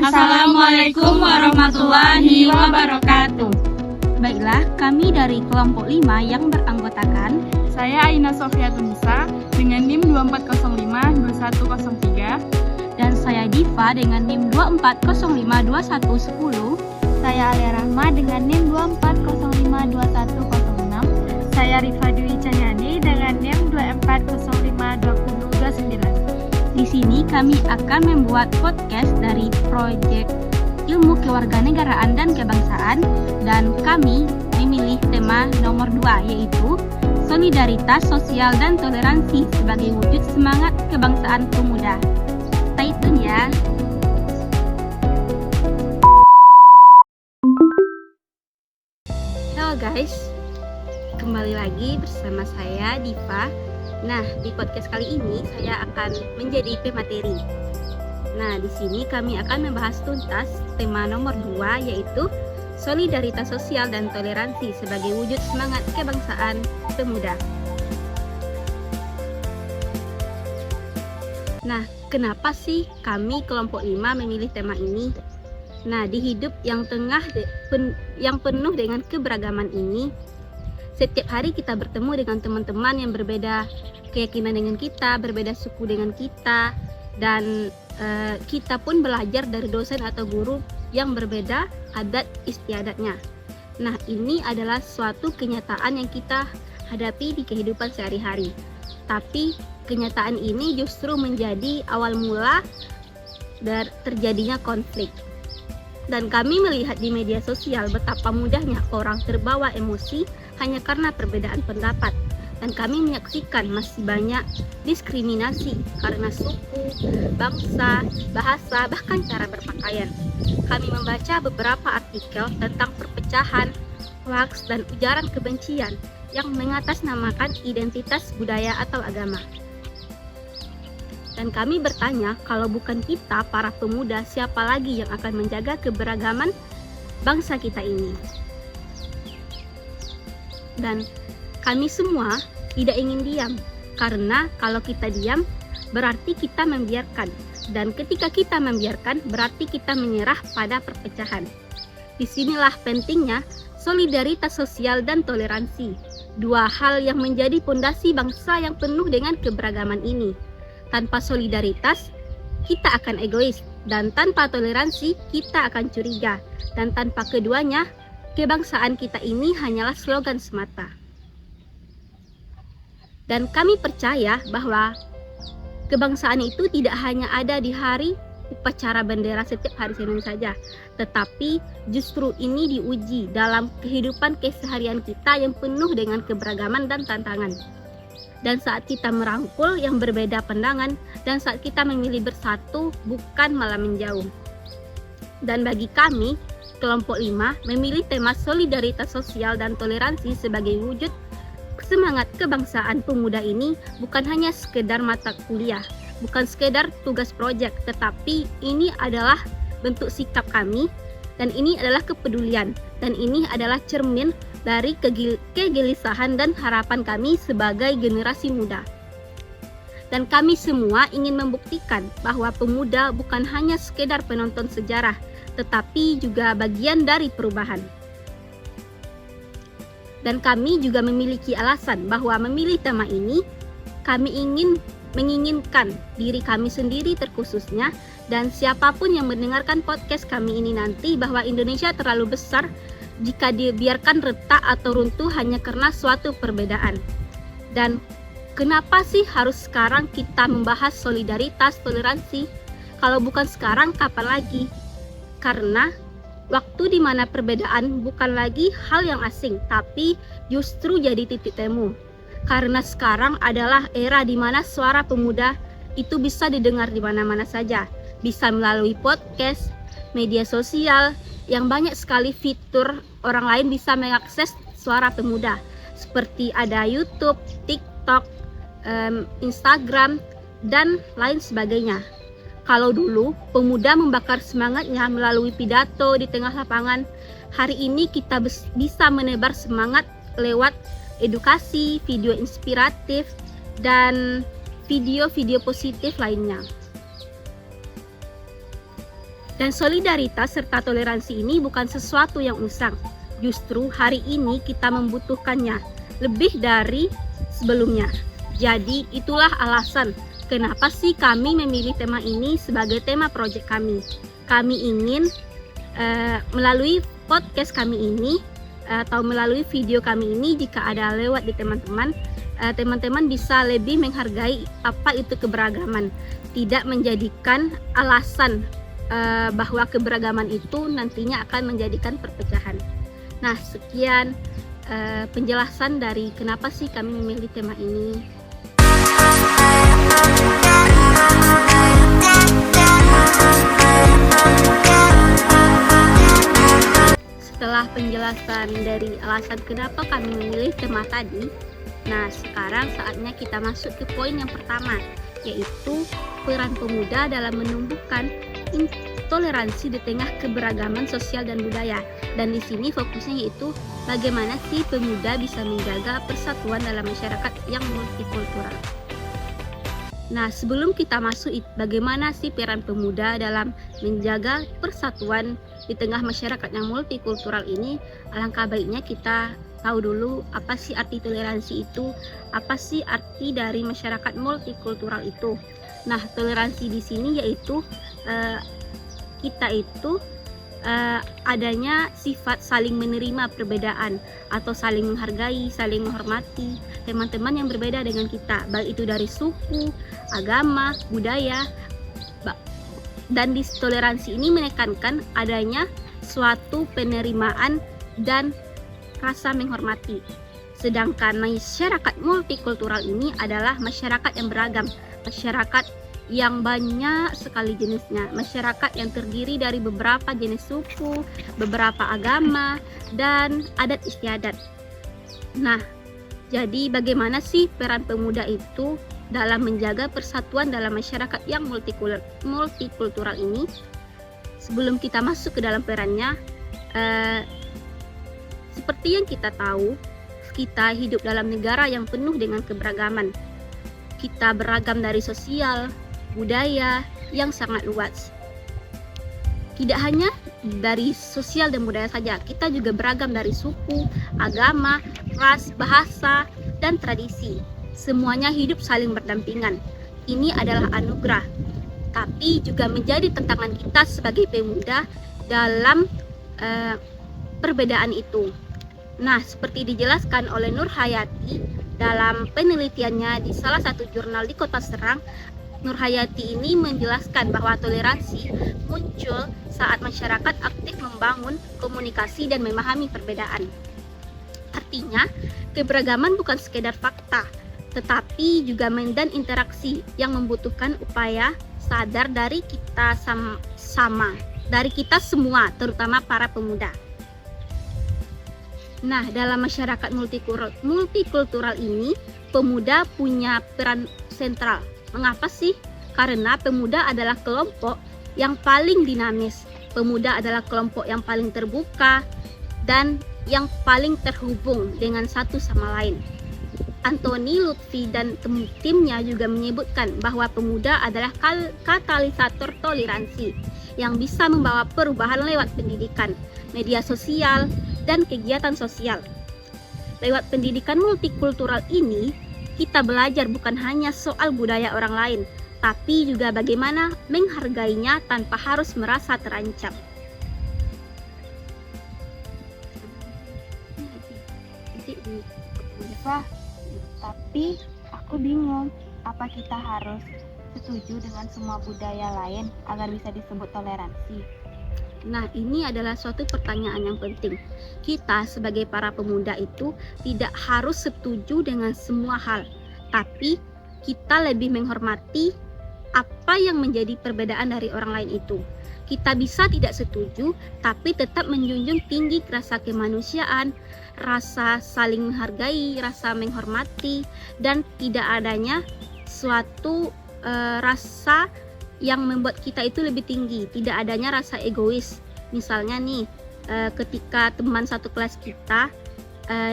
Assalamualaikum warahmatullahi wabarakatuh. Baiklah, kami dari kelompok 5 yang beranggotakan Saya Aina Sofia Tunisa dengan NIM 24052103 dan saya Diva dengan NIM 24052110. Saya Alia Rahma dengan NIM 24052106. Saya Rifa Dwi Cahyani dengan NIM 24052029. Di sini kami akan membuat podcast dari proyek Ilmu Kewarganegaraan dan Kebangsaan, dan kami memilih tema nomor 2, yaitu solidaritas sosial dan toleransi sebagai wujud semangat kebangsaan pemuda. Stay tune ya. Halo guys, kembali lagi bersama saya Diva. Nah, di podcast kali ini saya akan menjadi pemateri. Nah, di sini kami akan membahas tuntas tema nomor 2, yaitu solidaritas sosial dan toleransi sebagai wujud semangat kebangsaan pemuda. Nah, kenapa sih kami kelompok 5 memilih tema ini? Nah, di hidup yang penuh dengan keberagaman ini, setiap hari kita bertemu dengan teman-teman yang berbeda keyakinan dengan kita, berbeda suku dengan kita, dan kita pun belajar dari dosen atau guru yang berbeda adat istiadatnya. Nah, ini adalah suatu kenyataan yang kita hadapi di kehidupan sehari-hari. Tapi kenyataan ini justru menjadi awal mula dari terjadinya konflik. Dan kami melihat di media sosial betapa mudahnya orang terbawa emosi hanya karena perbedaan pendapat. Dan kami menyaksikan masih banyak diskriminasi karena suku, bangsa, bahasa, bahkan cara berpakaian. Kami membaca beberapa artikel tentang perpecahan, hoaks, dan ujaran kebencian yang mengatasnamakan identitas budaya atau agama. Dan kami bertanya, kalau bukan kita, para pemuda, siapa lagi yang akan menjaga keberagaman bangsa kita ini? Dan kami semua tidak ingin diam, karena kalau kita diam berarti kita membiarkan, dan ketika kita membiarkan berarti kita menyerah pada perpecahan. Disinilah pentingnya solidaritas sosial dan toleransi, dua hal yang menjadi pondasi bangsa yang penuh dengan keberagaman ini. Tanpa solidaritas kita akan egois, dan tanpa toleransi kita akan curiga, dan tanpa keduanya kebangsaan kita ini hanyalah slogan semata. Dan kami percaya bahwa kebangsaan itu tidak hanya ada di hari upacara bendera setiap hari Senin saja, tetapi justru ini diuji dalam kehidupan keseharian kita yang penuh dengan keberagaman dan tantangan. Dan saat kita merangkul yang berbeda pandangan, dan saat kita memilih bersatu, bukan malah menjauh. Dan bagi kami, kelompok 5 memilih tema solidaritas sosial dan toleransi sebagai wujud semangat kebangsaan pemuda ini bukan hanya sekedar mata kuliah, bukan sekedar tugas proyek, tetapi ini adalah bentuk sikap kami, dan ini adalah kepedulian, dan ini adalah cermin dari kegelisahan dan harapan kami sebagai generasi muda. Dan kami semua ingin membuktikan bahwa pemuda bukan hanya sekedar penonton sejarah, tetapi juga bagian dari perubahan. Dan kami juga memiliki alasan bahwa memilih tema ini, kami menginginkan diri kami sendiri terkhususnya, dan siapapun yang mendengarkan podcast kami ini nanti, bahwa Indonesia terlalu besar jika dibiarkan retak atau runtuh hanya karena suatu perbedaan. Dan kenapa sih harus sekarang kita membahas solidaritas, toleransi? Kalau bukan sekarang, kapan lagi? Karena waktu di mana perbedaan bukan lagi hal yang asing, tapi justru jadi titik temu. Karena sekarang adalah era di mana suara pemuda itu bisa didengar di mana-mana saja. Bisa melalui podcast, media sosial, yang banyak sekali fitur orang lain bisa mengakses suara pemuda. Seperti ada YouTube, TikTok, Instagram, dan lain sebagainya. Kalau dulu pemuda membakar semangatnya melalui pidato di tengah lapangan, hari ini kita bisa menebar semangat lewat edukasi, video inspiratif, dan video-video positif lainnya. Dan solidaritas serta toleransi ini bukan sesuatu yang usang. Justru hari ini kita membutuhkannya lebih dari sebelumnya. Jadi itulah alasan kenapa sih kami memilih tema ini sebagai tema proyek kami. Kami ingin melalui podcast kami ini atau melalui video kami ini, jika ada lewat di teman-teman bisa lebih menghargai apa itu keberagaman, tidak menjadikan alasan bahwa keberagaman itu nantinya akan menjadikan perpecahan. Nah, sekian penjelasan dari kenapa sih kami memilih tema ini. Setelah penjelasan dari alasan kenapa kami memilih tema tadi, nah sekarang saatnya kita masuk ke poin yang pertama, yaitu peran pemuda dalam menumbuhkan intoleransi di tengah keberagaman sosial dan budaya. Dan di sini fokusnya yaitu bagaimana sih pemuda bisa menjaga persatuan dalam masyarakat yang multikultural. Nah, sebelum kita masuk bagaimana sih peran pemuda dalam menjaga persatuan di tengah masyarakat yang multikultural ini, alangkah baiknya kita tahu dulu apa sih arti toleransi itu, apa sih arti dari masyarakat multikultural itu. Nah, toleransi di sini yaitu kita itu adanya sifat saling menerima perbedaan atau saling menghargai, saling menghormati teman-teman yang berbeda dengan kita, baik itu dari suku, agama, budaya. Dan di toleransi ini menekankan adanya suatu penerimaan dan rasa menghormati. Sedangkan masyarakat multikultural ini adalah masyarakat yang beragam, masyarakat yang banyak sekali jenisnya, masyarakat yang terdiri dari beberapa jenis suku, beberapa agama, dan adat istiadat. Nah, jadi bagaimana sih peran pemuda itu dalam menjaga persatuan dalam masyarakat yang multikultural ini? Sebelum kita masuk ke dalam perannya, seperti yang kita tahu, kita hidup dalam negara yang penuh dengan keberagaman. Kita beragam dari sosial, budaya yang sangat luas. Tidak hanya dari sosial dan budaya saja, kita juga beragam dari suku, agama, ras, bahasa, dan tradisi. Semuanya hidup saling berdampingan. Ini adalah anugerah, tapi juga menjadi tantangan kita sebagai pemuda dalam perbedaan itu. Nah, seperti dijelaskan oleh Nur Hayati dalam penelitiannya di salah satu jurnal di Kota Serang, Nur Hayati ini menjelaskan bahwa toleransi muncul saat masyarakat aktif membangun komunikasi dan memahami perbedaan. Artinya, keberagaman bukan sekedar fakta, tetapi juga medan interaksi yang membutuhkan upaya sadar dari kita dari kita semua, terutama para pemuda. Nah, dalam masyarakat multikultural ini, pemuda punya peran sentral. Mengapa sih? Karena pemuda adalah kelompok yang paling dinamis. Pemuda adalah kelompok yang paling terbuka dan yang paling terhubung dengan satu sama lain. Antoni Lutfi dan timnya juga menyebutkan bahwa pemuda adalah katalisator toleransi yang bisa membawa perubahan lewat pendidikan, media sosial, dan kegiatan sosial. Lewat pendidikan multikultural ini, kita belajar bukan hanya soal budaya orang lain, tapi juga bagaimana menghargainya tanpa harus merasa terancam. Tapi aku bingung, apa kita harus setuju dengan semua budaya lain agar bisa disebut toleransi? Nah, ini adalah suatu pertanyaan yang penting. Kita sebagai para pemuda itu tidak harus setuju dengan semua hal, tapi kita lebih menghormati apa yang menjadi perbedaan dari orang lain itu. Kita bisa tidak setuju, tapi tetap menjunjung tinggi rasa kemanusiaan, rasa saling menghargai, rasa menghormati, dan tidak adanya suatu rasa yang membuat kita itu lebih tinggi. Tidak adanya rasa egois. Misalnya nih, ketika teman satu kelas kita,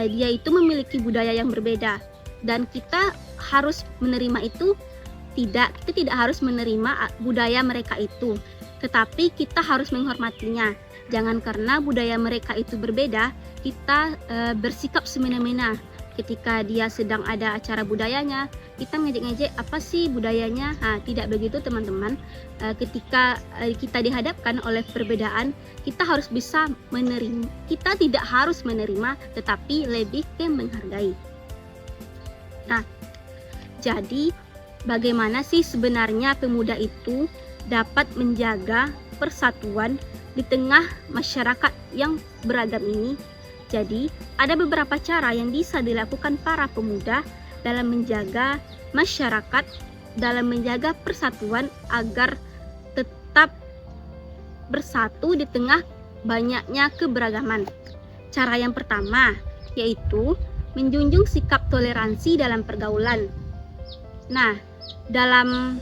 dia itu memiliki budaya yang berbeda, dan kita harus menerima itu. Kita tidak harus menerima budaya mereka itu. tetapi kita harus menghormatinya. Jangan karena budaya mereka itu berbeda, kita bersikap semena-mena. Ketika dia sedang ada acara budayanya, kita ngejek-ngejek apa sih budayanya. Tidak begitu teman-teman. Ketika kita dihadapkan oleh perbedaan, kita harus bisa menerima. Kita tidak harus menerima, tetapi lebih ke menghargai. Nah, jadi bagaimana sih sebenarnya pemuda itu dapat menjaga persatuan di tengah masyarakat yang beragam ini? Jadi, ada beberapa cara yang bisa dilakukan para pemuda dalam menjaga masyarakat, dalam menjaga persatuan agar tetap bersatu di tengah banyaknya keberagaman. Cara yang pertama yaitu menjunjung sikap toleransi dalam pergaulan. Nah, dalam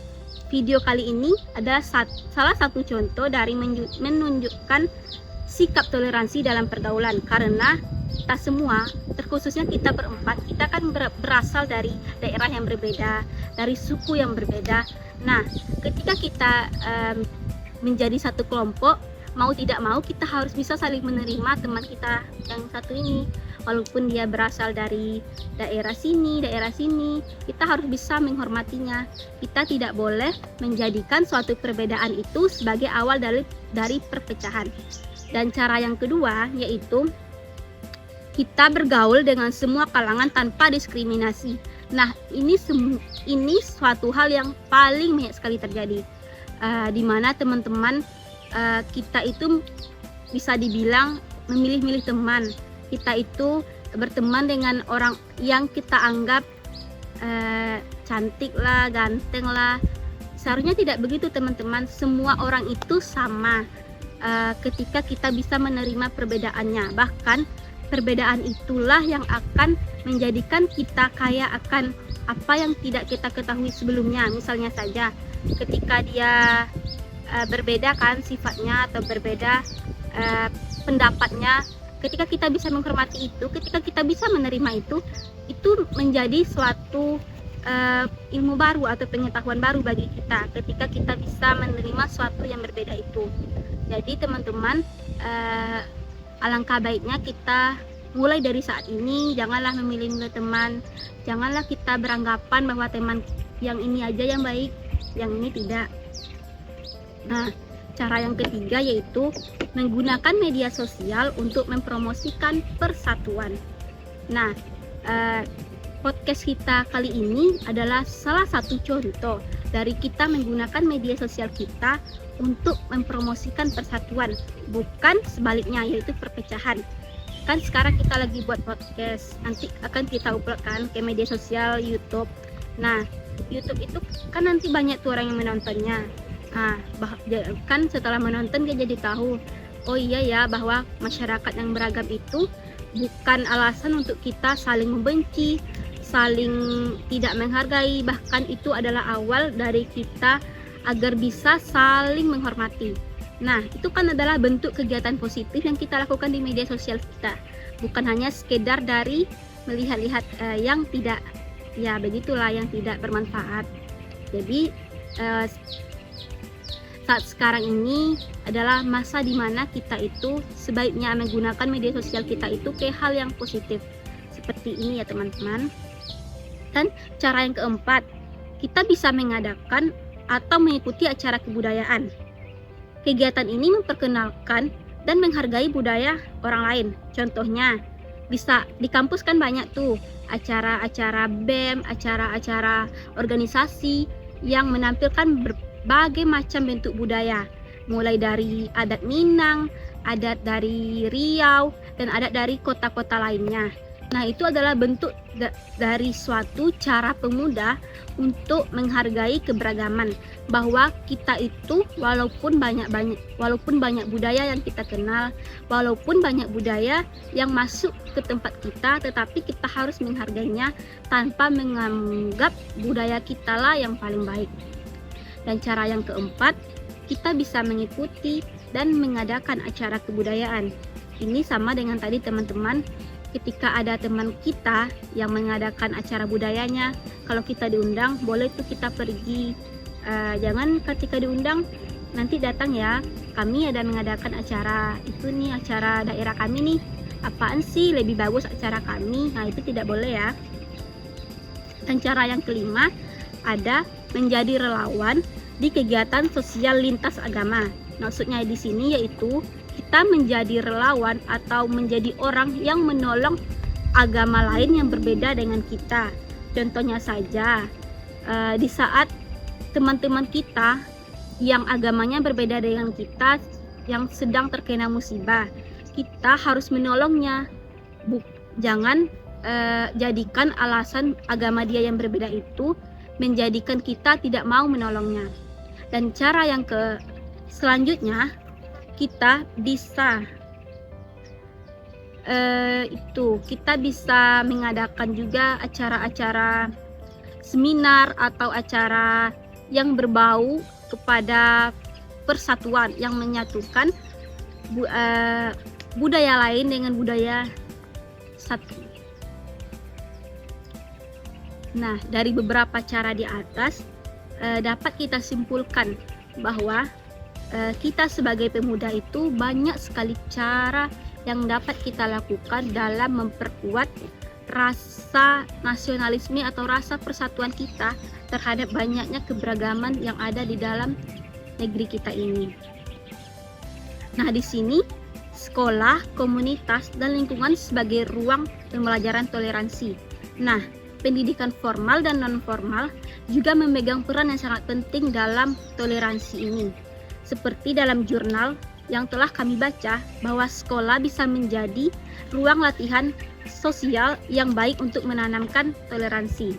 video kali ini ada salah satu contoh dari menunjukkan sikap toleransi dalam pergaulan, karena kita semua, terkhususnya kita berempat, kita kan berasal dari daerah yang berbeda, dari suku yang berbeda. Nah, ketika kita menjadi satu kelompok, mau tidak mau kita harus bisa saling menerima teman kita yang satu ini. Walaupun dia berasal dari daerah sini, kita harus bisa menghormatinya. Kita tidak boleh menjadikan suatu perbedaan itu sebagai awal dari perpecahan. Dan cara yang kedua yaitu kita bergaul dengan semua kalangan tanpa diskriminasi. Nah, ini suatu hal yang paling banyak sekali terjadi, di mana teman-teman kita itu bisa dibilang memilih-milih teman. Kita itu berteman dengan orang yang kita anggap cantik lah, ganteng lah. Seharusnya tidak begitu teman-teman. Semua orang itu sama ketika kita bisa menerima perbedaannya. Bahkan perbedaan itulah yang akan menjadikan kita kaya akan apa yang tidak kita ketahui sebelumnya. Misalnya saja ketika dia berbeda kan sifatnya atau berbeda pendapatnya, ketika kita bisa menghormati itu, ketika kita bisa menerima itu menjadi suatu ilmu baru atau pengetahuan baru bagi kita ketika kita bisa menerima suatu yang berbeda itu. Jadi teman-teman, alangkah baiknya kita mulai dari saat ini janganlah memilih-milih teman, janganlah kita beranggapan bahwa teman yang ini aja yang baik, yang ini tidak. Nah, cara yang ketiga yaitu menggunakan media sosial untuk mempromosikan persatuan. Nah, podcast kita kali ini adalah salah satu contoh dari kita menggunakan media sosial kita untuk mempromosikan persatuan, bukan sebaliknya yaitu perpecahan. Kan sekarang kita lagi buat podcast, nanti akan kita uploadkan ke media sosial YouTube. Nah, YouTube itu kan nanti banyak tuh orang yang menontonnya. Kan setelah menonton dia jadi tahu, oh iya ya, bahwa masyarakat yang beragam itu bukan alasan untuk kita saling membenci, saling tidak menghargai, bahkan itu adalah awal dari kita agar bisa saling menghormati. Nah, itu kan adalah bentuk kegiatan positif yang kita lakukan di media sosial kita, bukan hanya sekedar dari melihat-lihat yang tidak, ya begitulah, yang tidak bermanfaat. Jadi saat sekarang ini adalah masa dimana kita itu sebaiknya menggunakan media sosial kita itu ke hal yang positif seperti ini ya teman-teman. Dan cara yang keempat, kita bisa mengadakan atau mengikuti acara kebudayaan. Kegiatan ini memperkenalkan dan menghargai budaya orang lain. Contohnya, bisa di kampus kan banyak tuh acara-acara BEM, acara-acara organisasi yang menampilkan berbagai macam bentuk budaya, mulai dari adat Minang, adat dari Riau, dan adat dari kota-kota lainnya. Nah, itu adalah bentuk dari suatu cara pemuda untuk menghargai keberagaman, bahwa kita itu walaupun banyak budaya yang kita kenal, walaupun banyak budaya yang masuk ke tempat kita, tetapi kita harus menghargainya tanpa menganggap budaya kita lah yang paling baik. Dan cara yang keempat, kita bisa mengikuti dan mengadakan acara kebudayaan. Ini sama dengan tadi teman-teman, ketika ada teman kita yang mengadakan acara budayanya, kalau kita diundang, boleh tuh kita pergi. Jangan ketika diundang nanti datang ya, kami ada mengadakan acara itu nih, acara daerah kami nih, apaan sih lebih bagus acara kami. Nah, itu tidak boleh ya. Dan cara yang kelima ada menjadi relawan di kegiatan sosial lintas agama. Maksudnya di sini yaitu kita menjadi relawan atau menjadi orang yang menolong agama lain yang berbeda dengan kita. Contohnya saja, di saat teman-teman kita yang agamanya berbeda dengan kita yang sedang terkena musibah, kita harus menolongnya. Jangan jadikan alasan agama dia yang berbeda itu menjadikan kita tidak mau menolongnya. Dan cara yang selanjutnya, kita bisa kita bisa mengadakan juga acara-acara seminar atau acara yang berbau kepada persatuan, yang menyatukan budaya lain dengan budaya satu. Nah, dari beberapa cara di atas dapat kita simpulkan bahwa kita sebagai pemuda itu banyak sekali cara yang dapat kita lakukan dalam memperkuat rasa nasionalisme atau rasa persatuan kita terhadap banyaknya keberagaman yang ada di dalam negeri kita ini. Nah, di sini sekolah, komunitas, dan lingkungan sebagai ruang pembelajaran toleransi. Nah, pendidikan formal dan non-formal juga memegang peran yang sangat penting dalam toleransi ini. Seperti dalam jurnal yang telah kami baca, bahwa sekolah bisa menjadi ruang latihan sosial yang baik untuk menanamkan toleransi,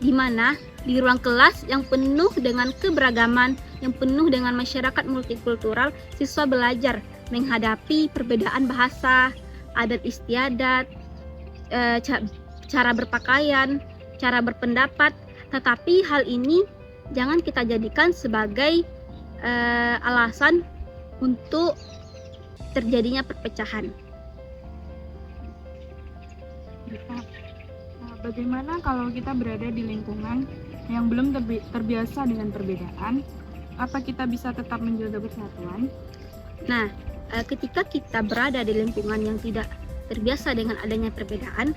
di mana di ruang kelas yang penuh dengan keberagaman, yang penuh dengan masyarakat multikultural, siswa belajar menghadapi perbedaan bahasa, adat istiadat, cara berpakaian, cara berpendapat. Tetapi hal ini jangan kita jadikan sebagai alasan untuk terjadinya perpecahan. Bagaimana kalau kita berada di lingkungan yang belum terbiasa dengan perbedaan? Apa kita bisa tetap menjaga persatuan? Nah, ketika kita berada di lingkungan yang tidak terbiasa dengan adanya perbedaan,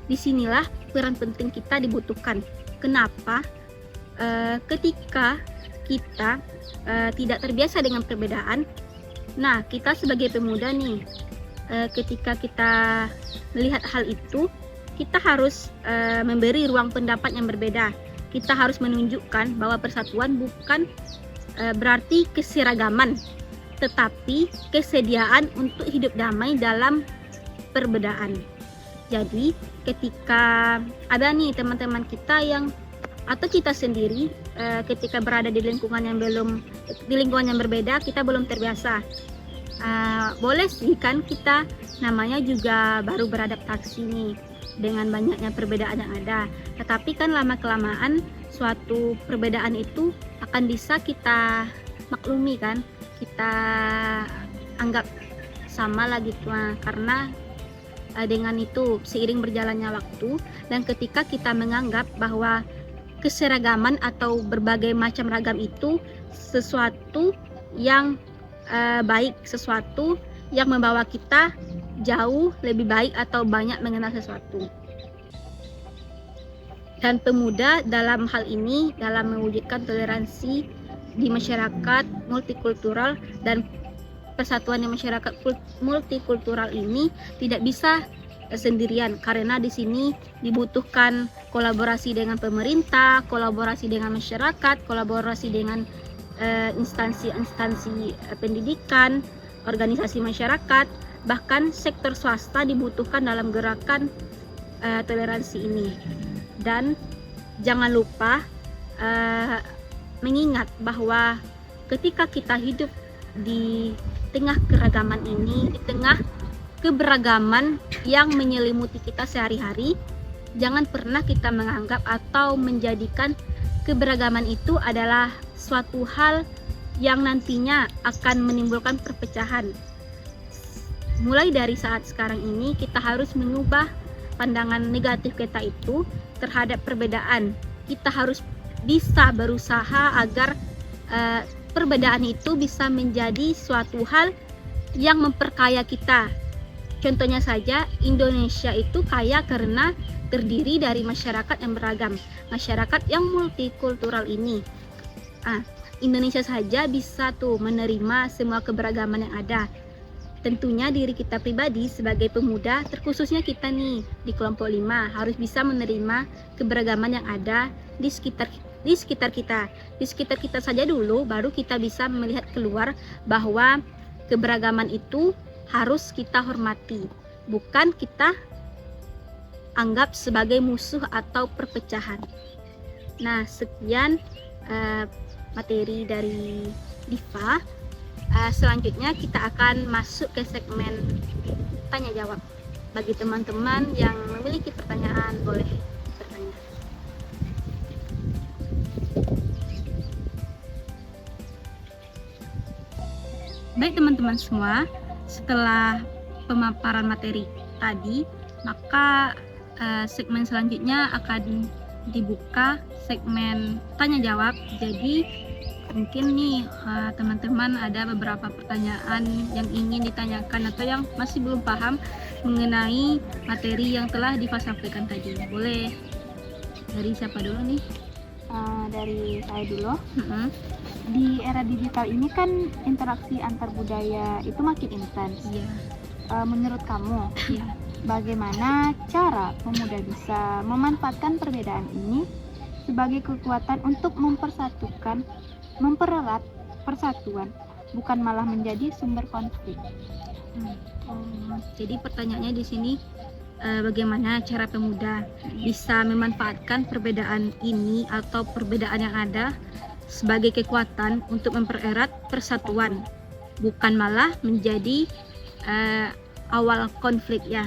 disinilah peran penting kita dibutuhkan. Kenapa? Ketika kita tidak terbiasa dengan perbedaan, nah kita sebagai pemuda nih, ketika kita melihat hal itu, kita harus memberi ruang pendapat yang berbeda. Kita harus menunjukkan bahwa persatuan bukan berarti keseragaman, tetapi kesediaan untuk hidup damai dalam perbedaan. Jadi ketika ada nih teman-teman kita yang atau kita sendiri ketika berada di lingkungan yang berbeda, kita belum terbiasa. Boleh sih kan, kita namanya juga baru beradaptasi nih dengan banyaknya perbedaan yang ada. Tetapi kan lama-kelamaan suatu perbedaan itu akan bisa kita maklumi kan, kita anggap sama lah gitu. Karena dengan itu seiring berjalannya waktu, dan ketika kita menganggap bahwa keseragaman atau berbagai macam ragam itu sesuatu yang baik, sesuatu yang membawa kita jauh lebih baik atau banyak mengenal sesuatu. Dan pemuda dalam hal ini, dalam mewujudkan toleransi di masyarakat multikultural dan persatuan di masyarakat multikultural ini tidak bisa sendirian, karena di sini dibutuhkan kolaborasi dengan pemerintah, kolaborasi dengan masyarakat, kolaborasi dengan instansi-instansi pendidikan, organisasi masyarakat, bahkan sektor swasta dibutuhkan dalam gerakan toleransi ini. Dan jangan lupa mengingat bahwa ketika kita hidup di tengah keragaman ini, di tengah keberagaman yang menyelimuti kita sehari-hari, jangan pernah kita menganggap atau menjadikan keberagaman itu adalah suatu hal yang nantinya akan menimbulkan perpecahan. Mulai dari saat sekarang ini, kita harus mengubah pandangan negatif kita itu terhadap perbedaan. Kita harus bisa berusaha agar perbedaan itu bisa menjadi suatu hal yang memperkaya kita. Contohnya saja, Indonesia itu kaya karena terdiri dari masyarakat yang beragam, masyarakat yang multikultural ini. Indonesia saja bisa tuh menerima semua keberagaman yang ada. Tentunya diri kita pribadi sebagai pemuda, terkhususnya kita nih di kelompok 5 harus bisa menerima keberagaman yang ada di sekitar kita. Di sekitar kita saja dulu, baru kita bisa melihat keluar bahwa keberagaman itu harus kita hormati, bukan kita anggap sebagai musuh atau perpecahan. Nah, sekian materi dari Diva. Selanjutnya kita akan masuk ke segmen tanya jawab. Bagi teman-teman yang memiliki pertanyaan, boleh bertanya. Baik teman-teman semua, setelah pemaparan materi tadi, maka segmen selanjutnya akan dibuka segmen tanya jawab. Jadi mungkin nih teman-teman ada beberapa pertanyaan yang ingin ditanyakan atau yang masih belum paham mengenai materi yang telah Diva sampaikan tadi. Boleh dari siapa dulu nih? Dari saya dulu. Di era digital ini kan interaksi antar budaya itu makin intens. Iya. Menurut kamu, bagaimana cara pemuda bisa memanfaatkan perbedaan ini sebagai kekuatan untuk mempererat persatuan, bukan malah menjadi sumber konflik? Jadi pertanyaannya di sini, bagaimana cara pemuda bisa memanfaatkan perbedaan ini atau perbedaan yang ada sebagai kekuatan untuk mempererat persatuan, bukan malah menjadi awal konflik ya.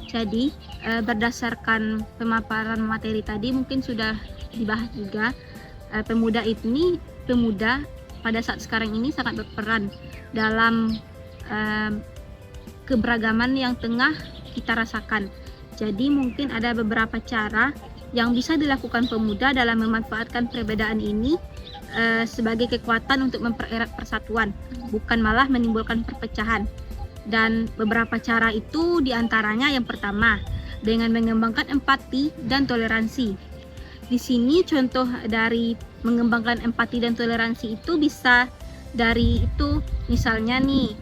Jadi berdasarkan pemaparan materi tadi mungkin sudah dibahas juga, pemuda pada saat sekarang ini sangat berperan dalam keberagaman yang tengah kita rasakan. Jadi mungkin ada beberapa cara yang bisa dilakukan pemuda dalam memanfaatkan perbedaan ini sebagai kekuatan untuk mempererat persatuan, bukan malah menimbulkan perpecahan. Dan beberapa cara itu diantaranya yang pertama, dengan mengembangkan empati dan toleransi. Di sini contoh dari mengembangkan empati dan toleransi itu bisa dari itu, misalnya nih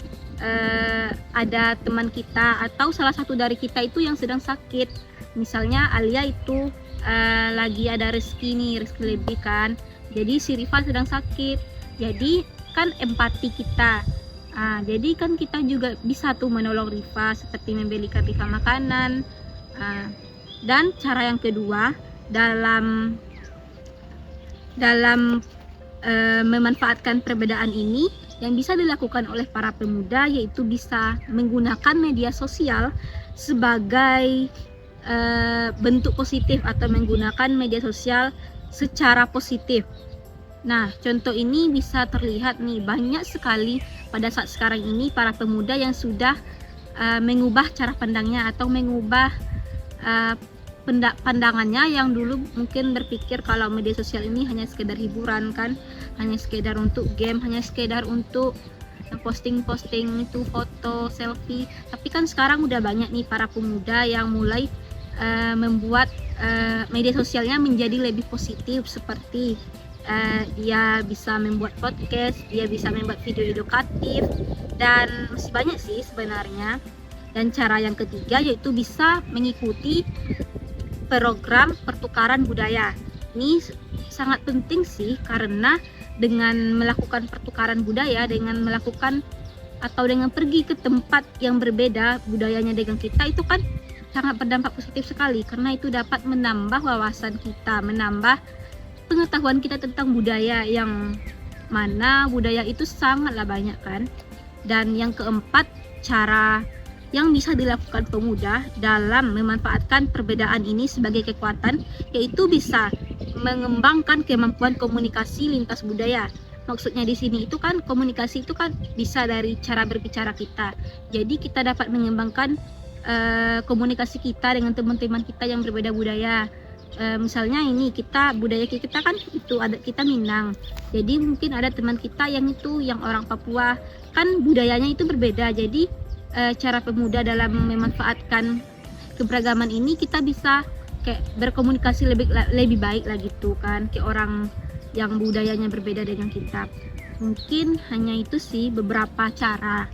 ada teman kita atau salah satu dari kita itu yang sedang sakit. Misalnya Alia itu lagi ada rezeki lebih kan. Jadi si Rifa sedang sakit. Jadi kan empati kita. Jadi kan kita juga bisa tuh menolong Rifa seperti membelikan Rifa makanan. Dan cara yang kedua dalam memanfaatkan perbedaan ini yang bisa dilakukan oleh para pemuda, yaitu bisa menggunakan media sosial sebagai bentuk positif atau menggunakan media sosial secara positif. Nah, contoh ini bisa terlihat nih, banyak sekali pada saat sekarang ini para pemuda yang sudah mengubah cara pandangnya atau mengubah pandangannya yang dulu mungkin berpikir kalau media sosial ini hanya sekedar hiburan kan, hanya sekedar untuk game, hanya sekedar untuk posting-posting itu foto, selfie. Tapi kan sekarang udah banyak nih para pemuda yang mulai membuat media sosialnya menjadi lebih positif, seperti dia bisa membuat podcast, dia bisa membuat video edukatif, dan masih banyak sih sebenarnya. Dan cara yang ketiga yaitu bisa mengikuti program pertukaran budaya. Ini sangat penting sih, karena dengan melakukan pertukaran budaya, dengan melakukan atau dengan pergi ke tempat yang berbeda budayanya dengan kita, itu kan sangat berdampak positif sekali, karena itu dapat menambah wawasan kita, menambah pengetahuan kita tentang budaya, yang mana budaya itu sangatlah banyak kan. Dan yang keempat, cara yang bisa dilakukan pemuda dalam memanfaatkan perbedaan ini sebagai kekuatan, yaitu bisa mengembangkan kemampuan komunikasi lintas budaya. Maksudnya di sini itu kan komunikasi itu kan bisa dari cara berbicara kita. Jadi kita dapat mengembangkan komunikasi kita dengan teman-teman kita yang berbeda budaya. misalnya ini budaya kita kan itu ada kita Minang, jadi mungkin ada teman kita yang orang Papua kan budayanya itu berbeda, jadi cara pemuda dalam memanfaatkan keberagaman ini kita bisa kayak berkomunikasi lebih baik lah gitu kan ke orang yang budayanya berbeda dengan kita. Mungkin hanya itu sih beberapa cara.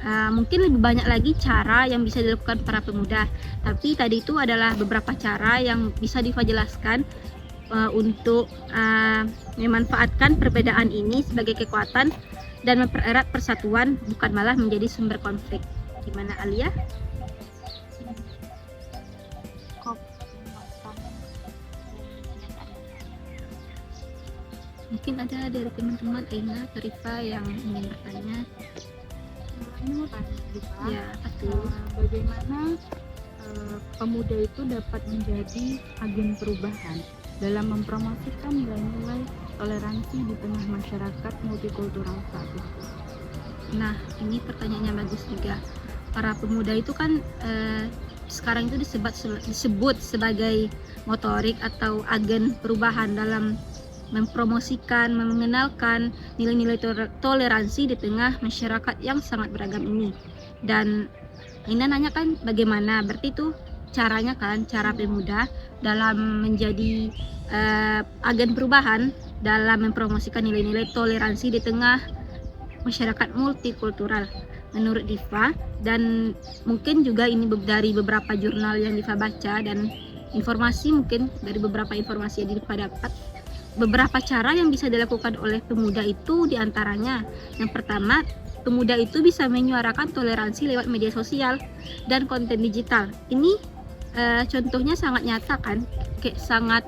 Mungkin lebih banyak lagi cara yang bisa dilakukan para pemuda, tapi tadi itu adalah beberapa cara yang bisa Diva jelaskan untuk memanfaatkan perbedaan ini sebagai kekuatan dan mempererat persatuan, bukan malah menjadi sumber konflik. Gimana Alia? Mungkin ada dari teman-teman Aina atau Rifa yang ingin bertanya. Ini mau tanya Diva, Ya, pasti. bagaimana pemuda itu dapat menjadi agen perubahan dalam mempromosikan nilai-nilai toleransi di tengah masyarakat multikultural saat ini? Nah, ini pertanyaannya bagus juga. Para pemuda itu kan sekarang itu disebut sebagai motorik atau agen perubahan dalam mempromosikan, mengenalkan nilai-nilai toleransi di tengah masyarakat yang sangat beragam ini. Dan Ina nanya kan bagaimana, berarti itu caranya kan, cara pemuda dalam menjadi agen perubahan dalam mempromosikan nilai-nilai toleransi di tengah masyarakat multikultural. Menurut Diva, dan mungkin juga ini dari beberapa jurnal yang Diva baca dan informasi, mungkin dari beberapa informasi yang Diva dapat, beberapa cara yang bisa dilakukan oleh pemuda itu diantaranya, yang pertama, pemuda itu bisa menyuarakan toleransi lewat media sosial dan konten digital. Ini contohnya sangat nyata kan, kayak sangat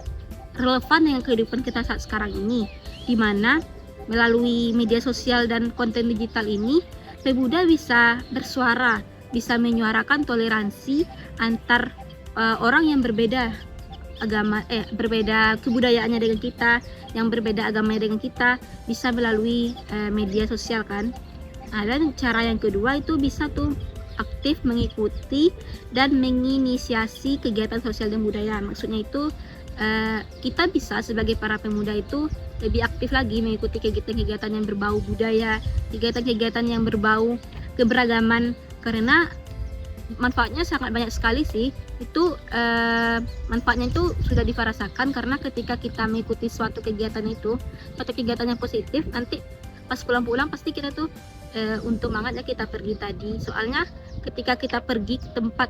relevan dengan kehidupan kita saat sekarang ini, di mana melalui media sosial dan konten digital ini, pemuda bisa bersuara, bisa menyuarakan toleransi antar orang yang berbeda agama, berbeda kebudayaannya dengan kita, yang berbeda agamanya dengan kita, bisa melalui media sosial kan. Dan cara yang kedua itu bisa tuh aktif mengikuti dan menginisiasi kegiatan sosial dan budaya. Maksudnya itu kita bisa sebagai para pemuda itu lebih aktif lagi mengikuti kegiatan-kegiatan yang berbau budaya, kegiatan-kegiatan yang berbau keberagaman, karena manfaatnya sangat banyak sekali sih. Itu manfaatnya itu sudah dirasakan, karena ketika kita mengikuti suatu kegiatan itu, suatu kegiatan yang positif, nanti pas pulang-pulang pasti kita tuh untuk semangatnya kita pergi tadi. Soalnya ketika kita pergi ke tempat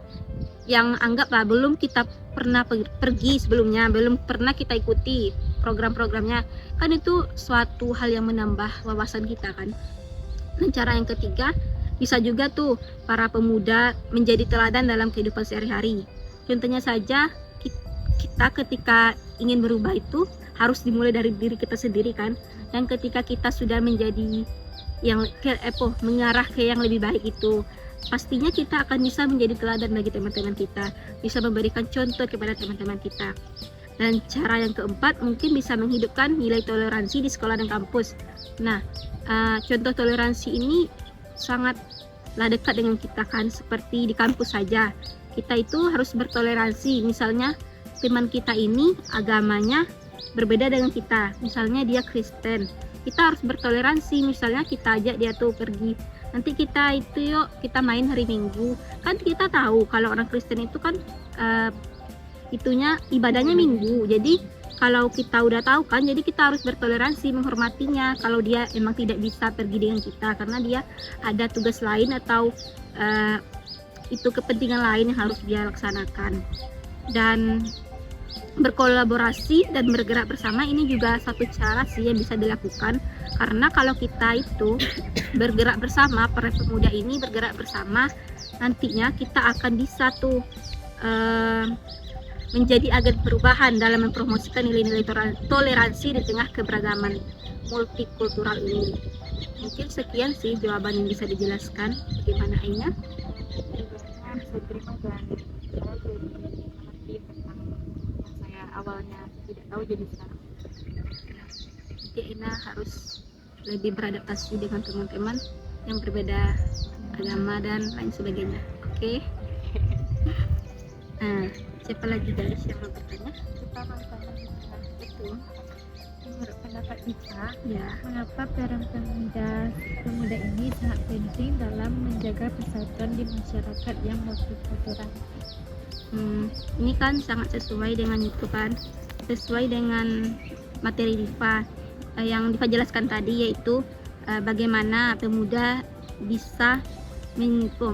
yang anggaplah belum kita pernah pergi sebelumnya, belum pernah kita ikuti program-programnya, kan itu suatu hal yang menambah wawasan kita kan. Dan cara yang ketiga, bisa juga tuh para pemuda menjadi teladan dalam kehidupan sehari-hari. Contohnya saja, kita ketika ingin berubah itu harus dimulai dari diri kita sendiri kan. Dan ketika kita sudah menjadi yang mengarah ke yang lebih baik itu, pastinya kita akan bisa menjadi teladan bagi teman-teman kita, bisa memberikan contoh kepada teman-teman kita. Dan cara yang keempat, mungkin bisa menghidupkan nilai toleransi di sekolah dan kampus. Nah, contoh toleransi ini sangatlah dekat dengan kita kan, seperti di kampus saja. Kita itu harus bertoleransi, misalnya teman kita ini agamanya berbeda dengan kita, misalnya dia Kristen, kita harus bertoleransi, misalnya kita ajak dia tuh pergi, nanti kita itu yuk kita main hari Minggu, kan kita tahu kalau orang Kristen itu kan itunya ibadahnya Minggu, jadi kalau kita udah tahu kan, jadi kita harus bertoleransi, menghormatinya kalau dia emang tidak bisa pergi dengan kita karena dia ada tugas lain atau itu kepentingan lain yang harus dia laksanakan. Dan berkolaborasi dan bergerak bersama ini juga satu cara sih yang bisa dilakukan, karena kalau kita itu bergerak bersama, para pemuda ini bergerak bersama, nantinya kita akan bisa tuh menjadi agen perubahan dalam mempromosikan nilai-nilai toleransi di tengah keberagaman multikultural ini. Mungkin sekian sih jawaban yang bisa dijelaskan. Bagaimana Aina? Saya terima dan saya jadi mengerti tentang yang saya awalnya tidak tahu jadi sekarang. Jadi Aina harus lebih beradaptasi dengan teman-teman yang berbeda agama dan lain sebagainya. Oke. Nah, Siapa lagi guys yang mau bertanya? Pertama-tama Betul. menurut pendapat Ica, Ya. mengapa peran pemuda ini sangat penting dalam menjaga persatuan di masyarakat yang multikultural? Ini kan sangat sesuai dengan itu kan, sesuai dengan materi Rifa yang Rifa jelaskan tadi, yaitu bagaimana pemuda bisa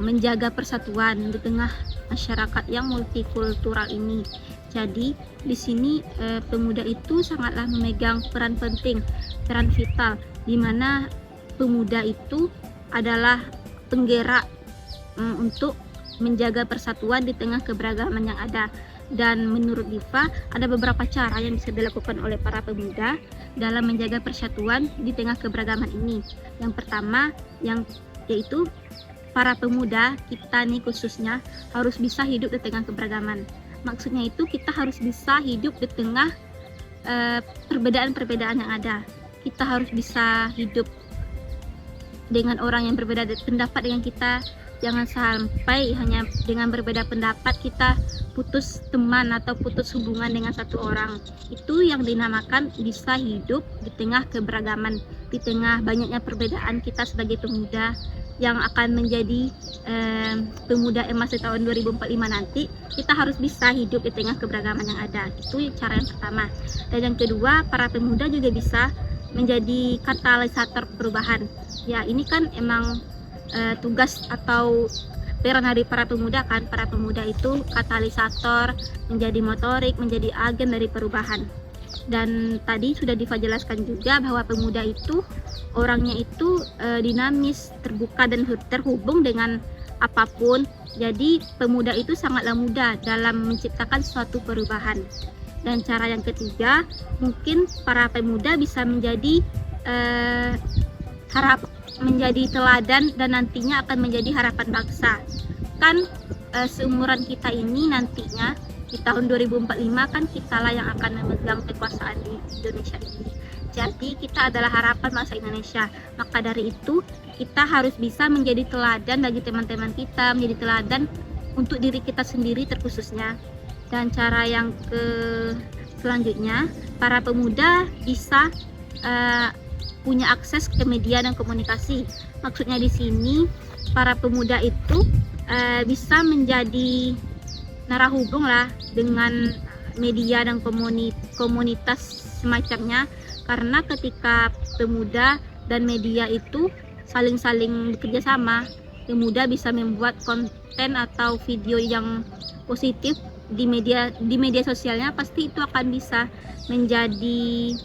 menjaga persatuan di tengah masyarakat yang multikultural ini. Jadi di sini pemuda itu sangatlah memegang peran penting, peran vital, di mana pemuda itu adalah penggerak untuk menjaga persatuan di tengah keberagaman yang ada. Dan menurut Diva, ada beberapa cara yang bisa dilakukan oleh para pemuda dalam menjaga persatuan di tengah keberagaman ini. Yang pertama, yaitu para pemuda kita nih khususnya harus bisa hidup di tengah keberagaman. Maksudnya itu kita harus bisa hidup di tengah perbedaan-perbedaan yang ada. Kita harus bisa hidup dengan orang yang berbeda pendapat dengan kita. Jangan sampai hanya dengan berbeda pendapat kita putus teman atau putus hubungan dengan satu orang. Itu yang dinamakan bisa hidup di tengah keberagaman, di tengah banyaknya perbedaan kita sebagai pemuda yang akan menjadi pemuda emas di tahun 2045 nanti. Kita harus bisa hidup di tengah keberagaman yang ada. Itu cara yang pertama. Dan yang kedua, para pemuda juga bisa menjadi katalisator perubahan. Ya, ini kan emang tugas atau peran dari para pemuda kan. Para pemuda itu katalisator, menjadi motorik, menjadi agen dari perubahan. Dan tadi sudah Diva jelaskan juga bahwa pemuda itu orangnya itu dinamis, terbuka dan terhubung dengan apapun. Jadi pemuda itu sangatlah mudah dalam menciptakan suatu perubahan. Dan cara yang ketiga, mungkin para pemuda bisa menjadi menjadi teladan dan nantinya akan menjadi harapan bangsa. Kan seumuran kita ini nantinya di tahun 2045 kan kitalah yang akan memegang kekuasaan di Indonesia ini. Jadi kita adalah harapan bangsa Indonesia. Maka dari itu kita harus bisa menjadi teladan bagi teman-teman kita, menjadi teladan untuk diri kita sendiri terkhususnya. Dan cara yang selanjutnya, para pemuda bisa punya akses ke media dan komunikasi. Maksudnya di sini para pemuda itu bisa menjadi narahubung lah dengan media dan komunitas semacamnya, karena ketika pemuda dan media itu saling bekerja sama, pemuda bisa membuat konten atau video yang positif di media sosialnya, pasti itu akan bisa menjadi